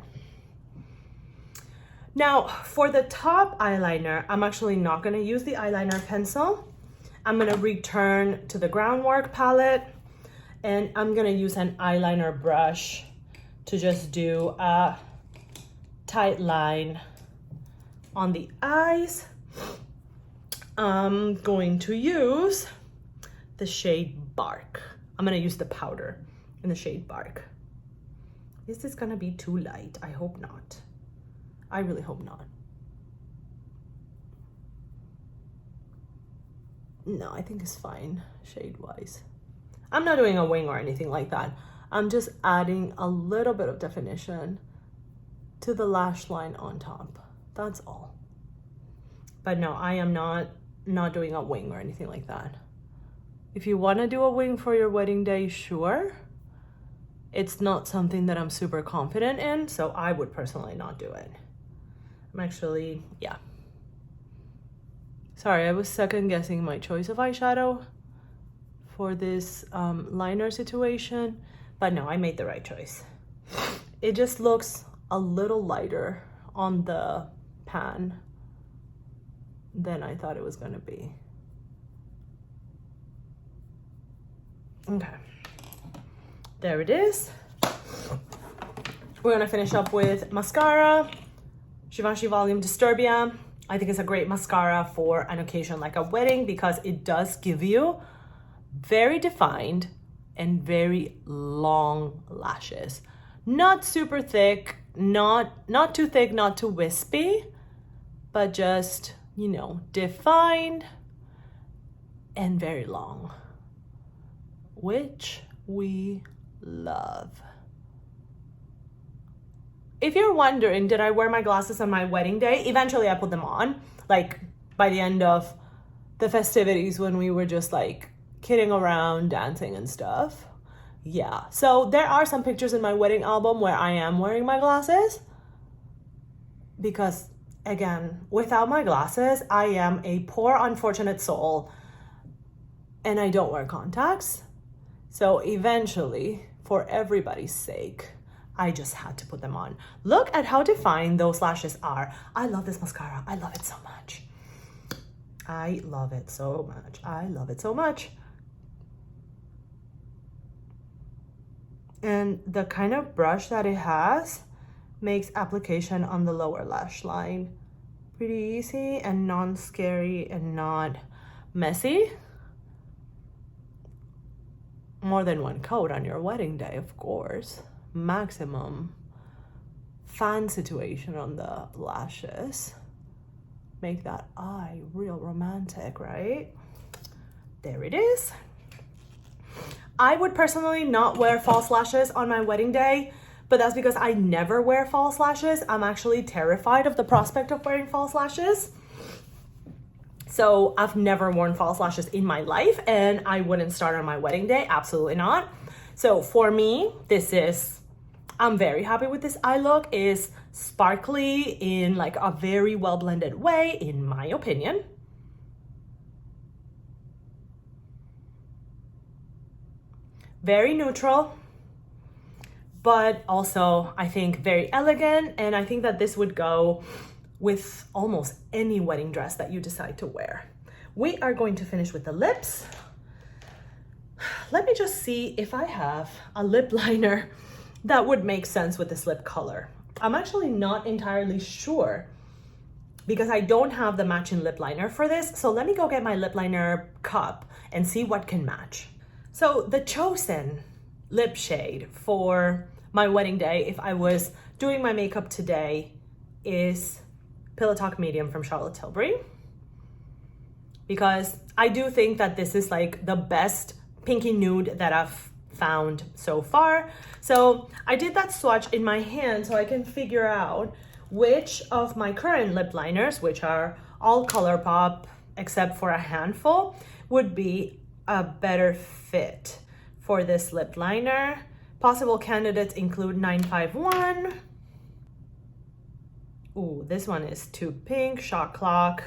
Now, for the top eyeliner, I'm actually not gonna use the eyeliner pencil. I'm gonna return to the Groundwork palette, and I'm gonna use an eyeliner brush to just do a tight line on the eyes. I'm going to use the shade Bark. I'm gonna use the powder in the shade Bark. Is this gonna be too light? I hope not. I really hope not. No, I think it's fine shade-wise. I'm not doing a wing or anything like that. I'm just adding a little bit of definition to the lash line on top. That's all. But no, I am not doing a wing or anything like that. If you want to do a wing for your wedding day, sure. It's not something that I'm super confident in, so I would personally not do it. I'm actually, yeah. Sorry, I was second guessing my choice of eyeshadow for this liner situation, but no, I made the right choice. It just looks a little lighter on the pan than I thought it was gonna be. Okay, there it is. We're gonna finish up with mascara. Givenchy Volume Disturbia. I think it's a great mascara for an occasion like a wedding because it does give you very defined, and very long lashes. Not super thick, not too thick, not too wispy, but just, you know, defined and very long, which we love. If you're wondering, did I wear my glasses on my wedding day? Eventually I put them on, like by the end of the festivities when we were just like kidding around, dancing and stuff. Yeah, so there are some pictures in my wedding album where I am wearing my glasses because, again, without my glasses, I am a poor, unfortunate soul and I don't wear contacts. So eventually, for everybody's sake, I just had to put them on. Look at how defined those lashes are. I love this mascara. I love it so much. I love it so much. I love it so much. And the kind of brush that it has makes application on the lower lash line pretty easy and non-scary and not messy. More than one coat on your wedding day, of course. Maximum fan situation on the lashes. Make that eye real romantic, right? There it is. I would personally not wear false lashes on my wedding day, but that's because I never wear false lashes. I'm actually terrified of the prospect of wearing false lashes. So I've never worn false lashes in my life and I wouldn't start on my wedding day, absolutely not. So for me, I'm very happy with this eye look. It's sparkly in like a very well blended way, in my opinion. Very neutral, but also I think very elegant. And I think that this would go with almost any wedding dress that you decide to wear. We are going to finish with the lips. Let me just see if I have a lip liner that would make sense with this lip color. I'm actually not entirely sure because I don't have the matching lip liner for this. So let me go get my lip liner cup and see what can match. So the chosen lip shade for my wedding day, if I was doing my makeup today, is Pillow Talk Medium from Charlotte Tilbury. Because I do think that this is like the best pinky nude that I've found so far. So I did that swatch in my hand so I can figure out which of my current lip liners, which are all ColourPop except for a handful, would be a better fit for this lip liner. Possible candidates include 951. Ooh, this one is too pink, Shot Clock.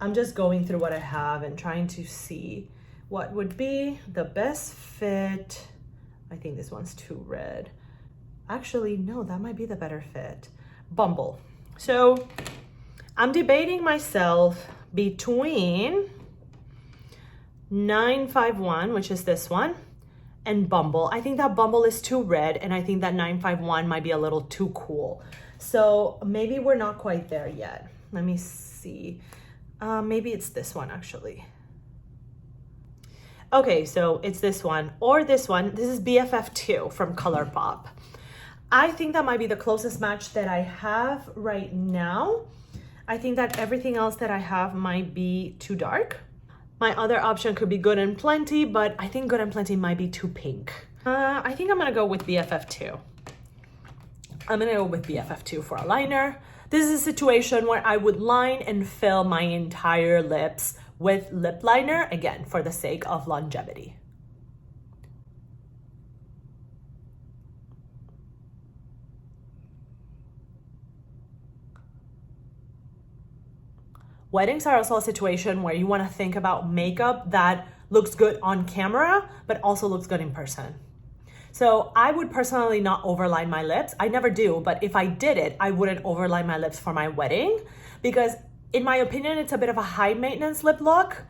I'm just going through what I have and trying to see what would be the best fit. I think this one's too red. Actually, no, that might be the better fit. Bumble. So I'm debating myself between 951, which is this one, and Bumble. I think that Bumble is too red and I think that 951 might be a little too cool. So maybe we're not quite there yet. Let me see. Maybe it's this one actually. Okay, so it's this one or this one. This is BFF2 from ColourPop. I think that might be the closest match that I have right now. I think that everything else that I have might be too dark. My other option could be Good and Plenty, but I think Good and Plenty might be too pink. I think I'm gonna go with BFF2. I'm gonna go with BFF2 for a liner. This is a situation where I would line and fill my entire lips with lip liner, again, for the sake of longevity. Weddings are also a situation where you want to think about makeup that looks good on camera, but also looks good in person. So I would personally not overline my lips. I never do, but if I did it, I wouldn't overline my lips for my wedding because in my opinion, it's a bit of a high maintenance lip look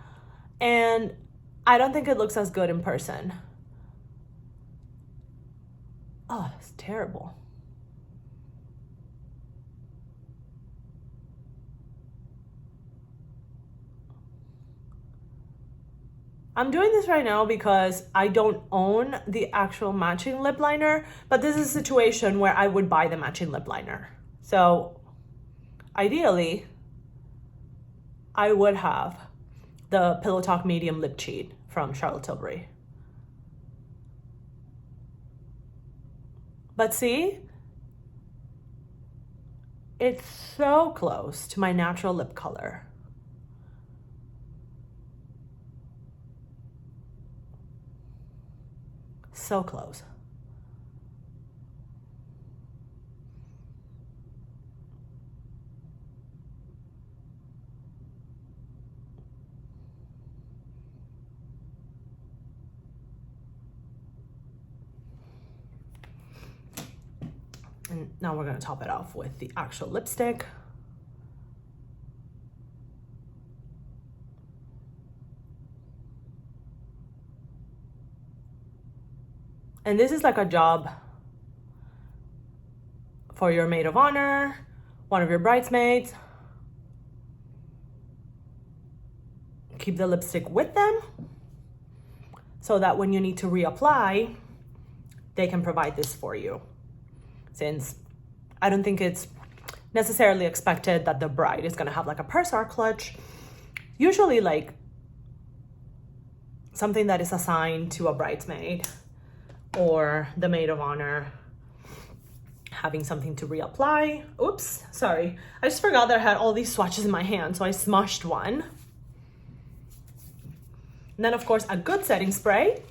and I don't think it looks as good in person. Oh, it's terrible. I'm doing this right now because I don't own the actual matching lip liner, but this is a situation where I would buy the matching lip liner. So ideally, I would have the Pillow Talk Medium Lip Cheat from Charlotte Tilbury. But see, it's so close to my natural lip color. So close. And now we're going to top it off with the actual lipstick. And this is like a job for your maid of honor, one of your bridesmaids. Keep the lipstick with them so that when you need to reapply, they can provide this for you. Since I don't think it's necessarily expected that the bride is gonna have like a purse or a clutch. Usually like something that is assigned to a bridesmaid or the maid of honor having something to reapply. Oops, sorry. I just forgot that I had all these swatches in my hand, so I smushed one. And then of course a good setting spray.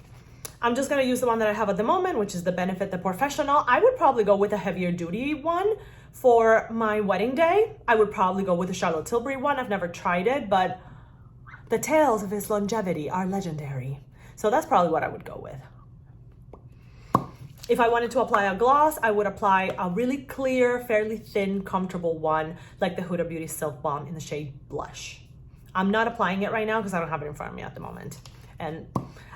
I'm just gonna use the one that I have at the moment, which is the Benefit the Professional. I would probably go with a heavier duty one for my wedding day. I would probably go with the Charlotte Tilbury one. I've never tried it, but the tales of its longevity are legendary. So that's probably what I would go with. If I wanted to apply a gloss, I would apply a really clear, fairly thin, comfortable one, like the Huda Beauty Silk Balm in the shade Blush. I'm not applying it right now because I don't have it in front of me at the moment. And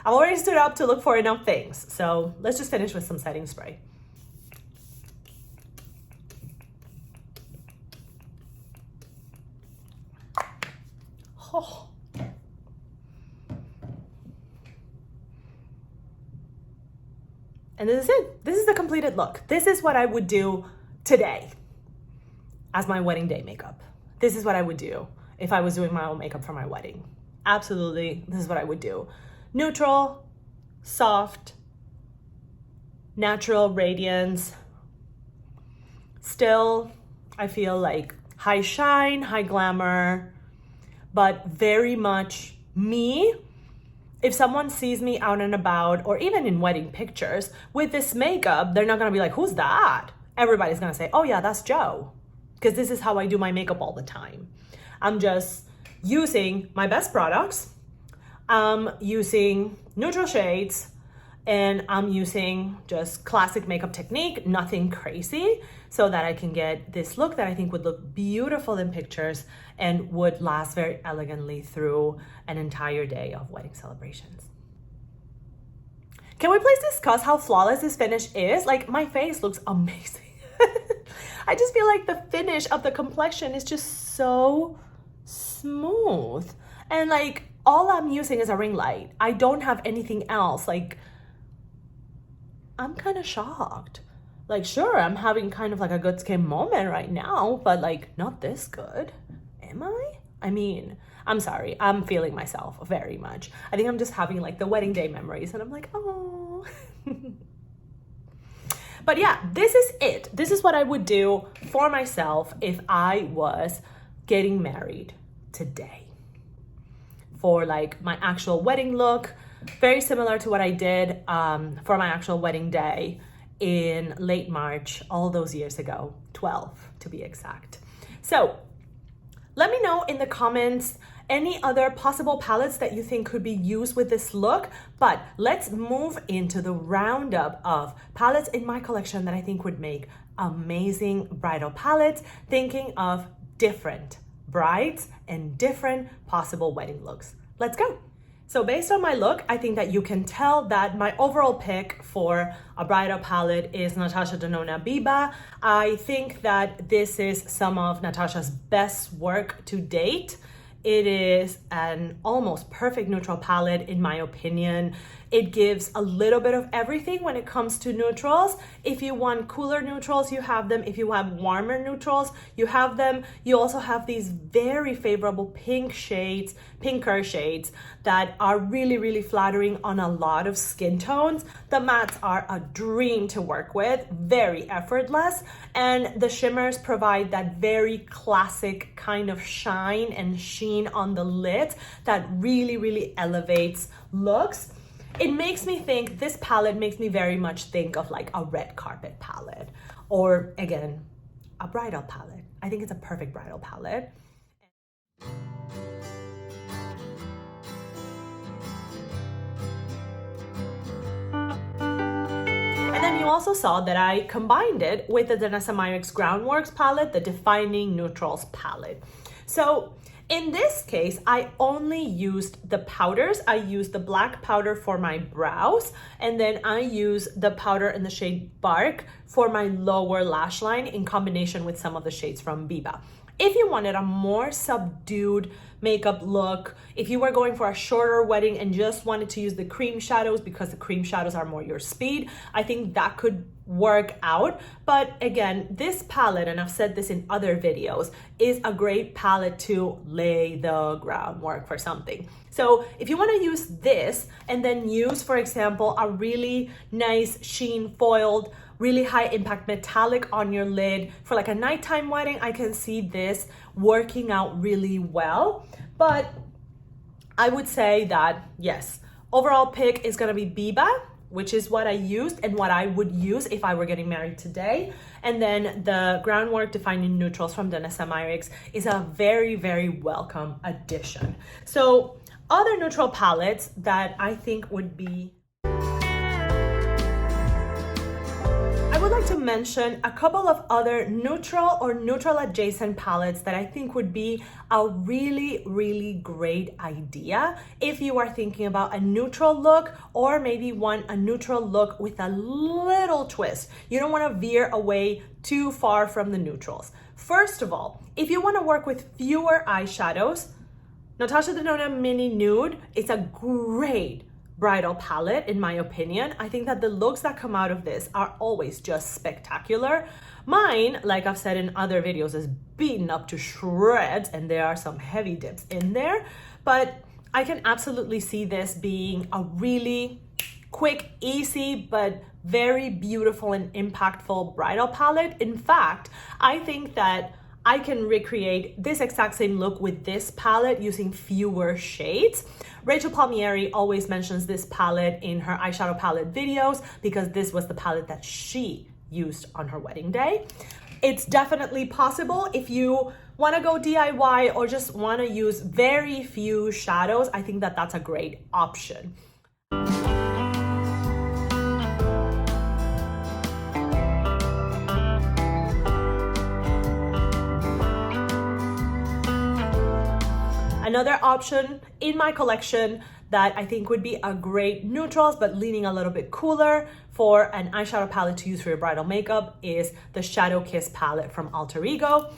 I've already stood up to look for enough things. So let's just finish with some setting spray. Oh. And this is it. This is the completed look. This is what I would do today as my wedding day makeup. This is what I would do if I was doing my own makeup for my wedding. Absolutely, this is what I would do. Neutral, soft, natural radiance. Still, I feel like high shine, high glamour, but very much me. If someone sees me out and about, or even in wedding pictures with this makeup, they're not gonna be like, who's that? Everybody's gonna say, oh yeah, that's Joe. Because this is how I do my makeup all the time. I'm just using my best products. I'm using neutral shades, and I'm using just classic makeup technique, nothing crazy, so that I can get this look that I think would look beautiful in pictures and would last very elegantly through an entire day of wedding celebrations. Can we please discuss how flawless this finish is? Like, my face looks amazing. I just feel like the finish of the complexion is just so smooth. And like, all I'm using is a ring light. I don't have anything else. Like, I'm kind of shocked. Like, sure, I'm having kind of like a good skin moment right now, but like, not this good. Am I? I mean, I'm sorry. I'm feeling myself very much. I think I'm just having like the wedding day memories, and I'm like, oh. But yeah, this is it. This is what I would do for myself if I was getting married today. For like my actual wedding look, very similar to what I did for my actual wedding day in late March, all those years ago, 12 to be exact. So let me know in the comments any other possible palettes that you think could be used with this look, but let's move into the roundup of palettes in my collection that I think would make amazing bridal palettes, thinking of different brides and different possible wedding looks. Let's go. So based on my look, I think that you can tell that my overall pick for a bridal palette is Natasha Denona Biba. I think that this is some of Natasha's best work to date It is an almost perfect neutral palette in my opinion. It gives a little bit of everything when it comes to neutrals. If you want cooler neutrals, you have them. If you want warmer neutrals, you have them. You also have these very favorable pinker shades that are really, really flattering on a lot of skin tones. The mattes are a dream to work with, very effortless, and the shimmers provide that very classic kind of shine and sheen on the lid that really, really elevates looks. It makes me think, this palette makes me very much think of like a red carpet palette, or again, a bridal palette. I think it's a perfect bridal palette. And then you also saw that I combined it with the Danessa Myricks Groundworks palette, the Defining Neutrals palette. So in this case, I only used the powders. I used the black powder for my brows, and then I use the powder in the shade Bark for my lower lash line in combination with some of the shades from Biba. If you wanted a more subdued makeup look, if you were going for a shorter wedding and just wanted to use the cream shadows because the cream shadows are more your speed, I think that could work out. But again, this palette, and I've said this in other videos, is a great palette to lay the groundwork for something. So if you want to use this and then use, for example, a really nice sheen foiled, really high impact metallic on your lid for like a nighttime wedding, I can see this working out really well. But I would say that yes, overall pick is gonna be Biba, which is what I used and what I would use if I were getting married today. And then the Groundwork Defining Neutrals from Danessa Myricks is a very, very welcome addition. So other neutral palettes that I think would be, I would like to mention a couple of other neutral or neutral adjacent palettes that I think would be a really, really great idea if you are thinking about a neutral look, or maybe want a neutral look with a little twist. You don't want to veer away too far from the neutrals. First of all, if you want to work with fewer eyeshadows, Natasha Denona Mini Nude is a great bridal palette in my opinion. I think that the looks that come out of this are always just spectacular. Mine, like I've said in other videos, is beaten up to shreds and there are some heavy dips in there, but I can absolutely see this being a really quick, easy, but very beautiful and impactful bridal palette. In fact, I think that I can recreate this exact same look with this palette using fewer shades. Rachel Palmieri always mentions this palette in her eyeshadow palette videos because this was the palette that she used on her wedding day. It's definitely possible if you want to go DIY or just want to use very few shadows. I think that that's a great option. Another option in my collection that I think would be a great neutrals but leaning a little bit cooler for an eyeshadow palette to use for your bridal makeup is the Shadow Kiss palette from Alter Ego.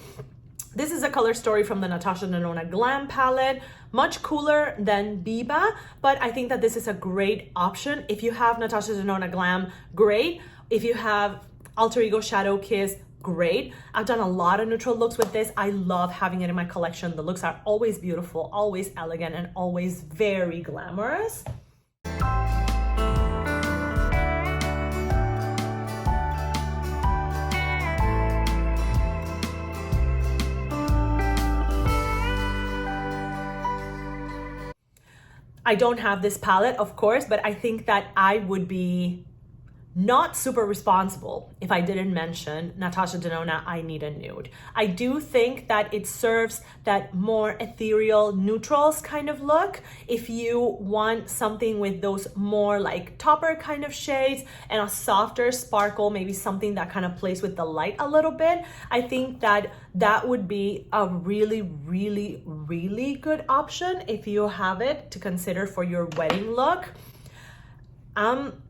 This is a color story from the Natasha Denona Glam palette, much cooler than Biba, but I think that this is a great option. If you have Natasha Denona Glam, great. If you have Alter Ego Shadow Kiss, great. I've done a lot of neutral looks with this. I love having it in my collection. The looks are always beautiful, always elegant, and always very glamorous. I don't have this palette, of course, but I think that I would be not super responsible if I didn't mention Natasha Denona I Need a Nude. I do think that it serves that more ethereal neutrals kind of look. If you want something with those more like topper kind of shades and a softer sparkle, maybe something that kind of plays with the light a little bit, I think that that would be a really, really, really good option if you have it to consider for your wedding look.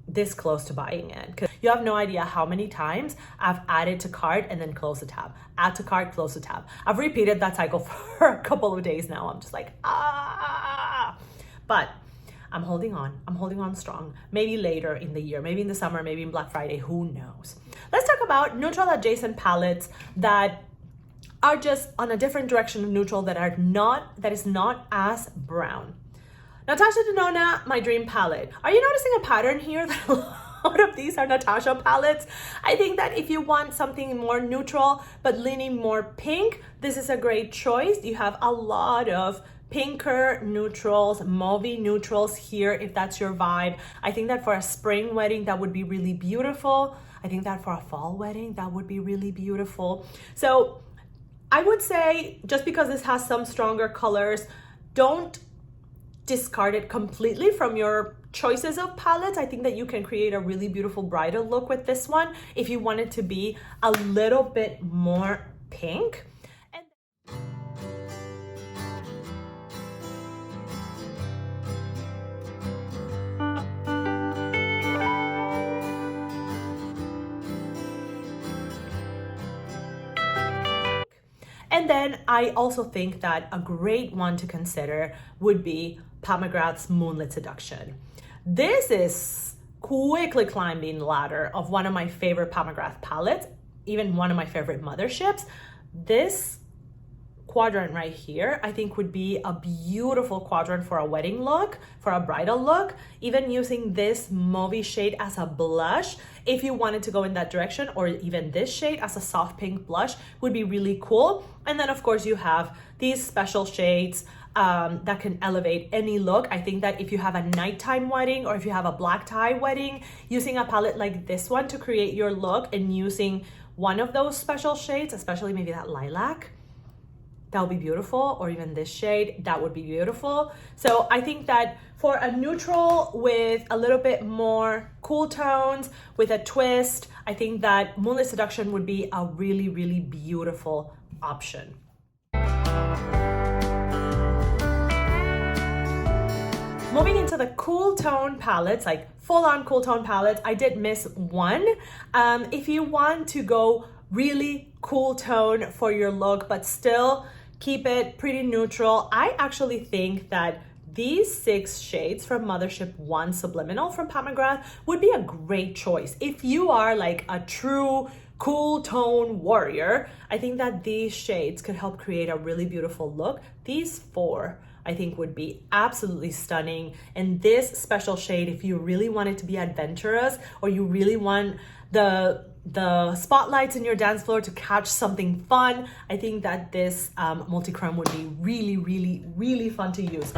this close to buying it, because you have no idea how many times I've added to cart and then close the tab, add to cart, close the tab. I've repeated that cycle for a couple of days now. I'm just like, but I'm holding on strong. Maybe later in the year, maybe in the summer, maybe in Black Friday, who knows. Let's talk about neutral adjacent palettes that are just on a different direction of neutral, that is not as brown. Natasha Denona, my dream palette. Are you noticing a pattern here that a lot of these are Natasha palettes? I think that if you want something more neutral but leaning more pink, this is a great choice. You have a lot of pinker neutrals, mauvey neutrals here if that's your vibe. I think that for a spring wedding, that would be really beautiful. I think that for a fall wedding, that would be really beautiful. So I would say, just because this has some stronger colors, don't discard it completely from your choices of palettes. I think that you can create a really beautiful bridal look with this one if you want it to be a little bit more pink. And then I also think that a great one to consider would be Pat McGrath's Moonlit Seduction. This is quickly climbing the ladder of one of my favorite Pat McGrath palettes, even one of my favorite motherships. This quadrant right here, I think would be a beautiful quadrant for a wedding look, for a bridal look, even using this mauvey shade as a blush. If you wanted to go in that direction, or even this shade as a soft pink blush would be really cool. And then of course you have these special shades that can elevate any look. I think that if you have a nighttime wedding, or if you have a black tie wedding, using a palette like this one to create your look and using one of those special shades, especially maybe that lilac, that would be beautiful, or even this shade, that would be beautiful. So I think that for a neutral with a little bit more cool tones, with a twist, I think that Moonlit Seduction would be a really, really beautiful option. Moving into the cool tone palettes, like full-on cool tone palettes, I did miss one. If you want to go really cool tone for your look, but still keep it pretty neutral, I actually think that these 6 shades from Mothership 1 Subliminal from Pat McGrath would be a great choice. If you are like a true cool tone warrior, I think that these shades could help create a really beautiful look. These 4, I think, would be absolutely stunning. And this special shade, if you really want it to be adventurous, or you really want the spotlights in your dance floor to catch something fun, I think that this multi-chrome would be really, really, really fun to use.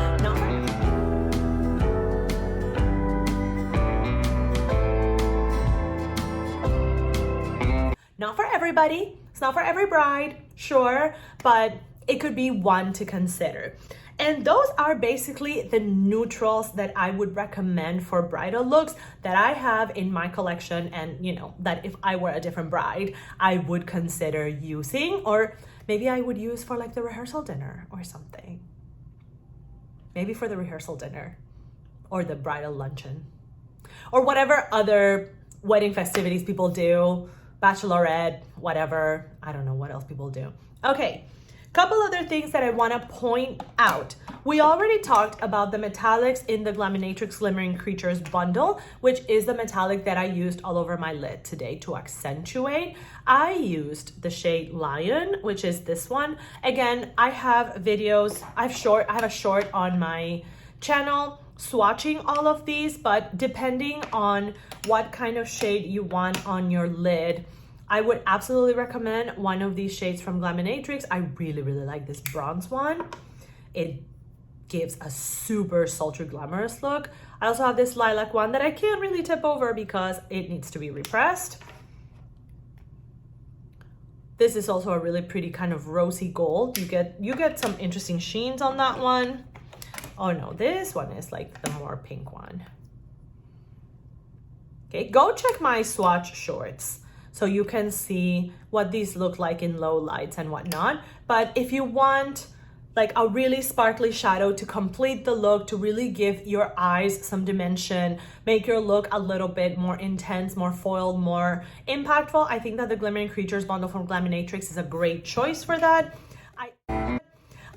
Not for everybody, it's not for every bride, sure, but it could be one to consider. And those are basically the neutrals that I would recommend for bridal looks that I have in my collection, and that if I were a different bride, I would consider using, or maybe I would use for like the rehearsal dinner or something. Maybe for the rehearsal dinner or the bridal luncheon or whatever other wedding festivities people do, bachelorette, whatever. I don't know what else people do. Okay. Couple other things that I want to point out. We already talked about the metallics in the Glaminatrix Glimmering Creatures bundle, which is the metallic that I used all over my lid today to accentuate. I used the shade Lion, which is this one. Again, I have videos, I have a short on my channel swatching all of these, but depending on what kind of shade you want on your lid, I would absolutely recommend one of these shades from Glaminatrix. I really, really like this bronze one. It gives a super sultry, glamorous look. I also have this lilac one that I can't really tip over because it needs to be repressed. This is also a really pretty kind of rosy gold. You get some interesting sheens on that one. Oh no, this one is like the more pink one. Okay, go check my swatch shorts so you can see what these look like in low lights and whatnot. But if you want, like a really sparkly shadow to complete the look, to really give your eyes some dimension, make your look a little bit more intense, more foiled, more impactful. I think that the Glimmering Creatures bundle from Glaminatrix is a great choice for that.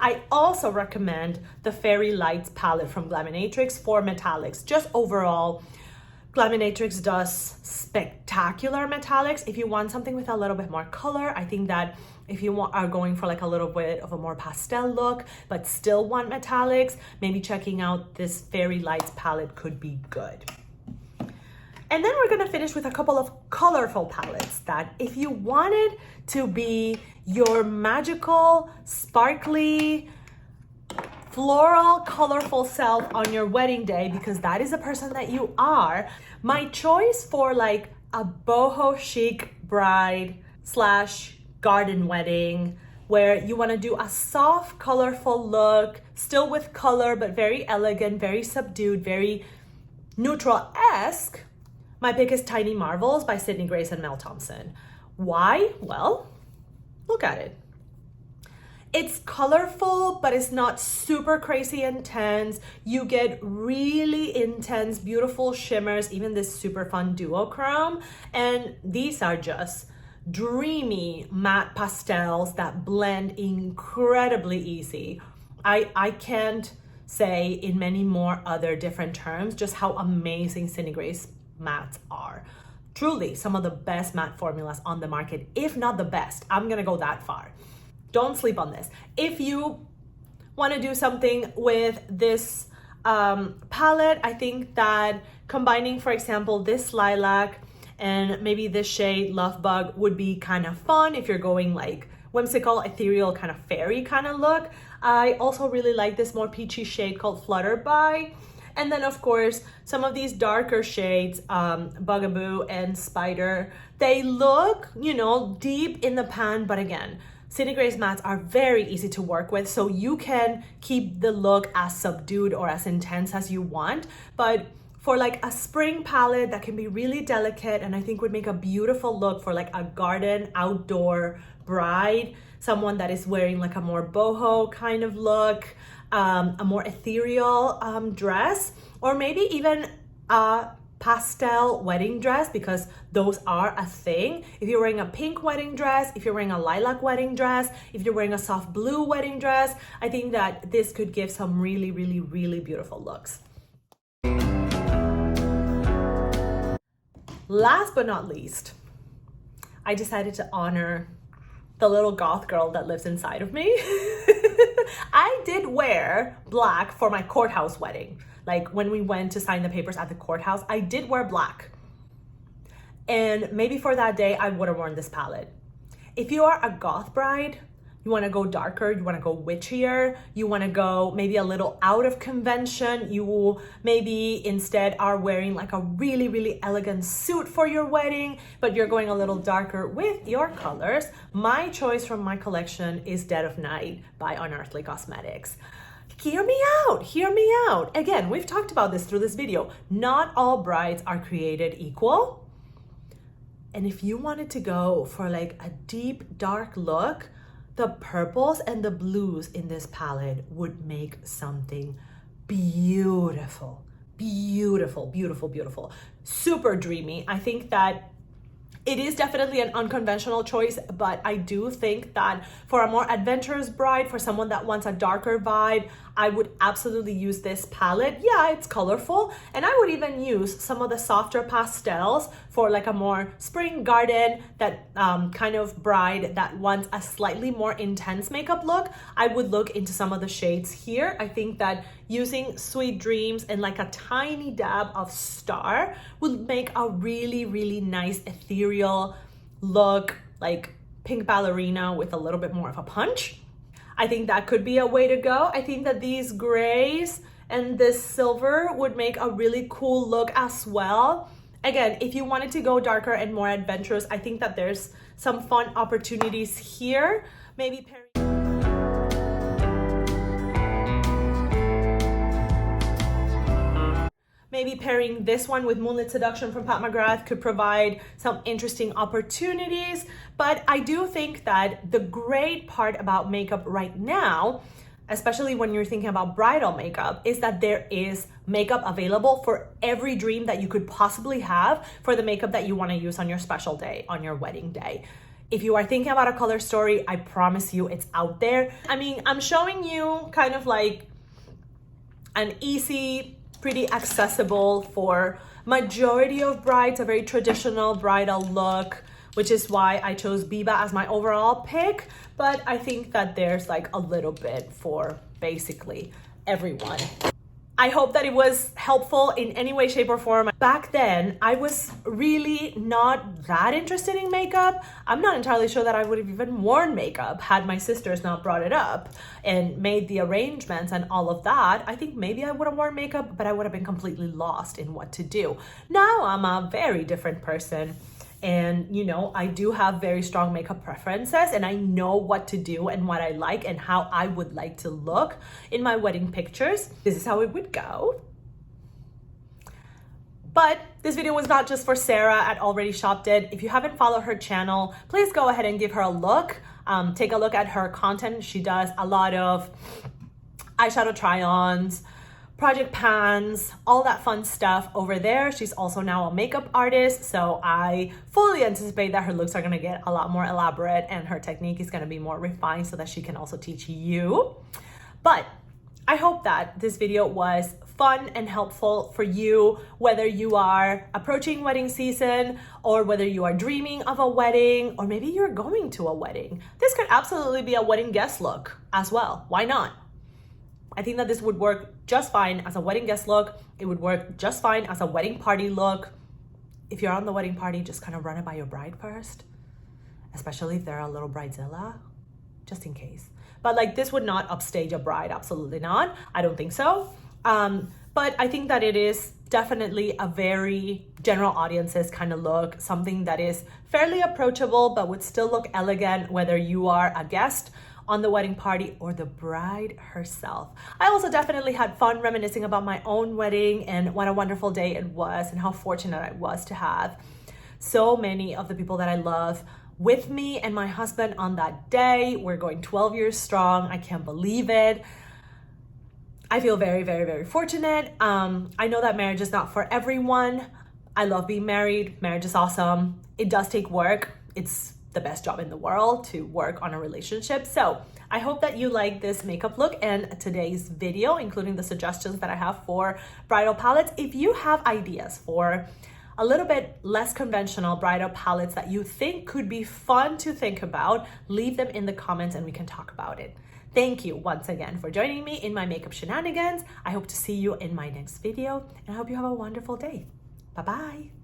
I also recommend the Fairy Lights palette from Glaminatrix for metallics. Just overall, Glaminatrix does spectacular metallics. If you want something with a little bit more color, I think that if you are going for like a little bit of a more pastel look, but still want metallics, maybe checking out this Fairy Lights palette could be good. And then we're gonna finish with a couple of colorful palettes that if you wanted to be your magical, sparkly, floral, colorful self on your wedding day, because that is the person that you are, my choice for like a boho chic bride slash garden wedding where you want to do a soft, colorful look, still with color, but very elegant, very subdued, very neutral-esque, my pick is Tiny Marvels by Sydney Grace and Mel Thompson. Why? Well, look at it. It's colorful, but it's not super crazy intense. You get really intense, beautiful shimmers, even this super fun duochrome. And these are just dreamy matte pastels that blend incredibly easy. I can't say in many more other different terms just how amazing Sydney Grace mattes are. Truly some of the best matte formulas on the market, if not the best. I'm gonna go that far. Don't sleep on this. If you want to do something with this palette, I think that combining, for example, this lilac and maybe this shade Love Bug would be kind of fun if you're going like whimsical, ethereal, kind of fairy kind of look. I also really like this more peachy shade called Flutterby. And then of course, some of these darker shades, Bugaboo and Spider, they look, you know, deep in the pan, but again, Sydney Grace mattes are very easy to work with, so you can keep the look as subdued or as intense as you want. But for like a spring palette that can be really delicate and I think would make a beautiful look for like a garden outdoor bride, someone that is wearing like a more boho kind of look, a more ethereal dress, or maybe even a pastel wedding dress, because those are a thing. If you're wearing a pink wedding dress, if you're wearing a lilac wedding dress, if you're wearing a soft blue wedding dress, I think that this could give some really, really, really beautiful looks. Last but not least, I decided to honor the little goth girl that lives inside of me. I did wear black for my courthouse wedding. Like when we went to sign the papers at the courthouse, I did wear black. And maybe for that day, I would have worn this palette. If you are a goth bride, you want to go darker, you want to go witchier, you want to go maybe a little out of convention, you maybe instead are wearing like a really, really elegant suit for your wedding, but you're going a little darker with your colors, my choice from my collection is Dead of Night by Unearthly Cosmetics. Hear me out, hear me out. Again, we've talked about this through this video. Not all brides are created equal. And if you wanted to go for like a deep, dark look, the purples and the blues in this palette would make something beautiful, beautiful, beautiful, beautiful. Super dreamy. I think that it is definitely an unconventional choice, but I do think that for a more adventurous bride, for someone that wants a darker vibe, I would absolutely use this palette. Yeah, it's colorful, and I would even use some of the softer pastels for like a more spring garden, that kind of bride that wants a slightly more intense makeup look. I would look into some of the shades here. I think that using Sweet Dreams and like a tiny dab of Star would make a really, really nice ethereal look, like pink ballerina with a little bit more of a punch. I think that could be a way to go. I think that these grays and this silver would make a really cool look as well. Again, if you wanted to go darker and more adventurous, I think that there's some fun opportunities here. Maybe pairing this one with Moonlit Seduction from Pat McGrath could provide some interesting opportunities. But I do think that the great part about makeup right now, especially when you're thinking about bridal makeup, is that there is makeup available for every dream that you could possibly have for the makeup that you want to use on your special day, on your wedding day. If you are thinking about a color story, I promise you it's out there. I mean, I'm showing you kind of like an easy, pretty accessible for majority of brides, a very traditional bridal look, which is why I chose Biba as my overall pick. But I think that there's like a little bit for basically everyone. I hope that it was helpful in any way, shape, or form. Back then, I was really not that interested in makeup. I'm not entirely sure that I would have even worn makeup had my sisters not brought it up and made the arrangements and all of that. I think maybe I would have worn makeup, but I would have been completely lost in what to do. Now I'm a very different person. And, you know, I do have very strong makeup preferences, and I know what to do and what I like and how I would like to look in my wedding pictures. This is how it would go. But this video was not just for Sarah at Already Shopped It. If you haven't followed her channel, please go ahead and give her a look. Take a look at her content. She does a lot of eyeshadow try-ons, project pans, all that fun stuff over there. She's also now a makeup artist, so I fully anticipate that her looks are gonna get a lot more elaborate and her technique is gonna be more refined so that she can also teach you. But I hope that this video was fun and helpful for you, whether you are approaching wedding season or whether you are dreaming of a wedding or maybe you're going to a wedding. This could absolutely be a wedding guest look as well. Why not? I think that this would work just fine as a wedding guest look. It would work just fine as a wedding party look. If you're on the wedding party, just kind of run it by your bride first, especially if they're a little bridezilla, just in case. But like this would not upstage a bride, absolutely not. I don't think so. But I think that it is definitely a very general audiences kind of look, something that is fairly approachable, but would still look elegant, whether you are a guest on the wedding party or the bride herself. I also definitely had fun reminiscing about my own wedding and what a wonderful day it was and how fortunate I was to have so many of the people that I love with me and my husband on that day. We're going 12 years strong. I can't believe it. I feel very, very, very fortunate. I know that marriage is not for everyone. I love being married. Marriage is awesome. It does take work. It's the best job in the world to work on a relationship. So I hope that you like this makeup look and today's video, including the suggestions that I have for bridal palettes. If you have ideas for a little bit less conventional bridal palettes that you think could be fun to think about, leave them in the comments and we can talk about it. Thank you once again for joining me in my makeup shenanigans. I hope to see you in my next video and I hope you have a wonderful day. Bye-bye.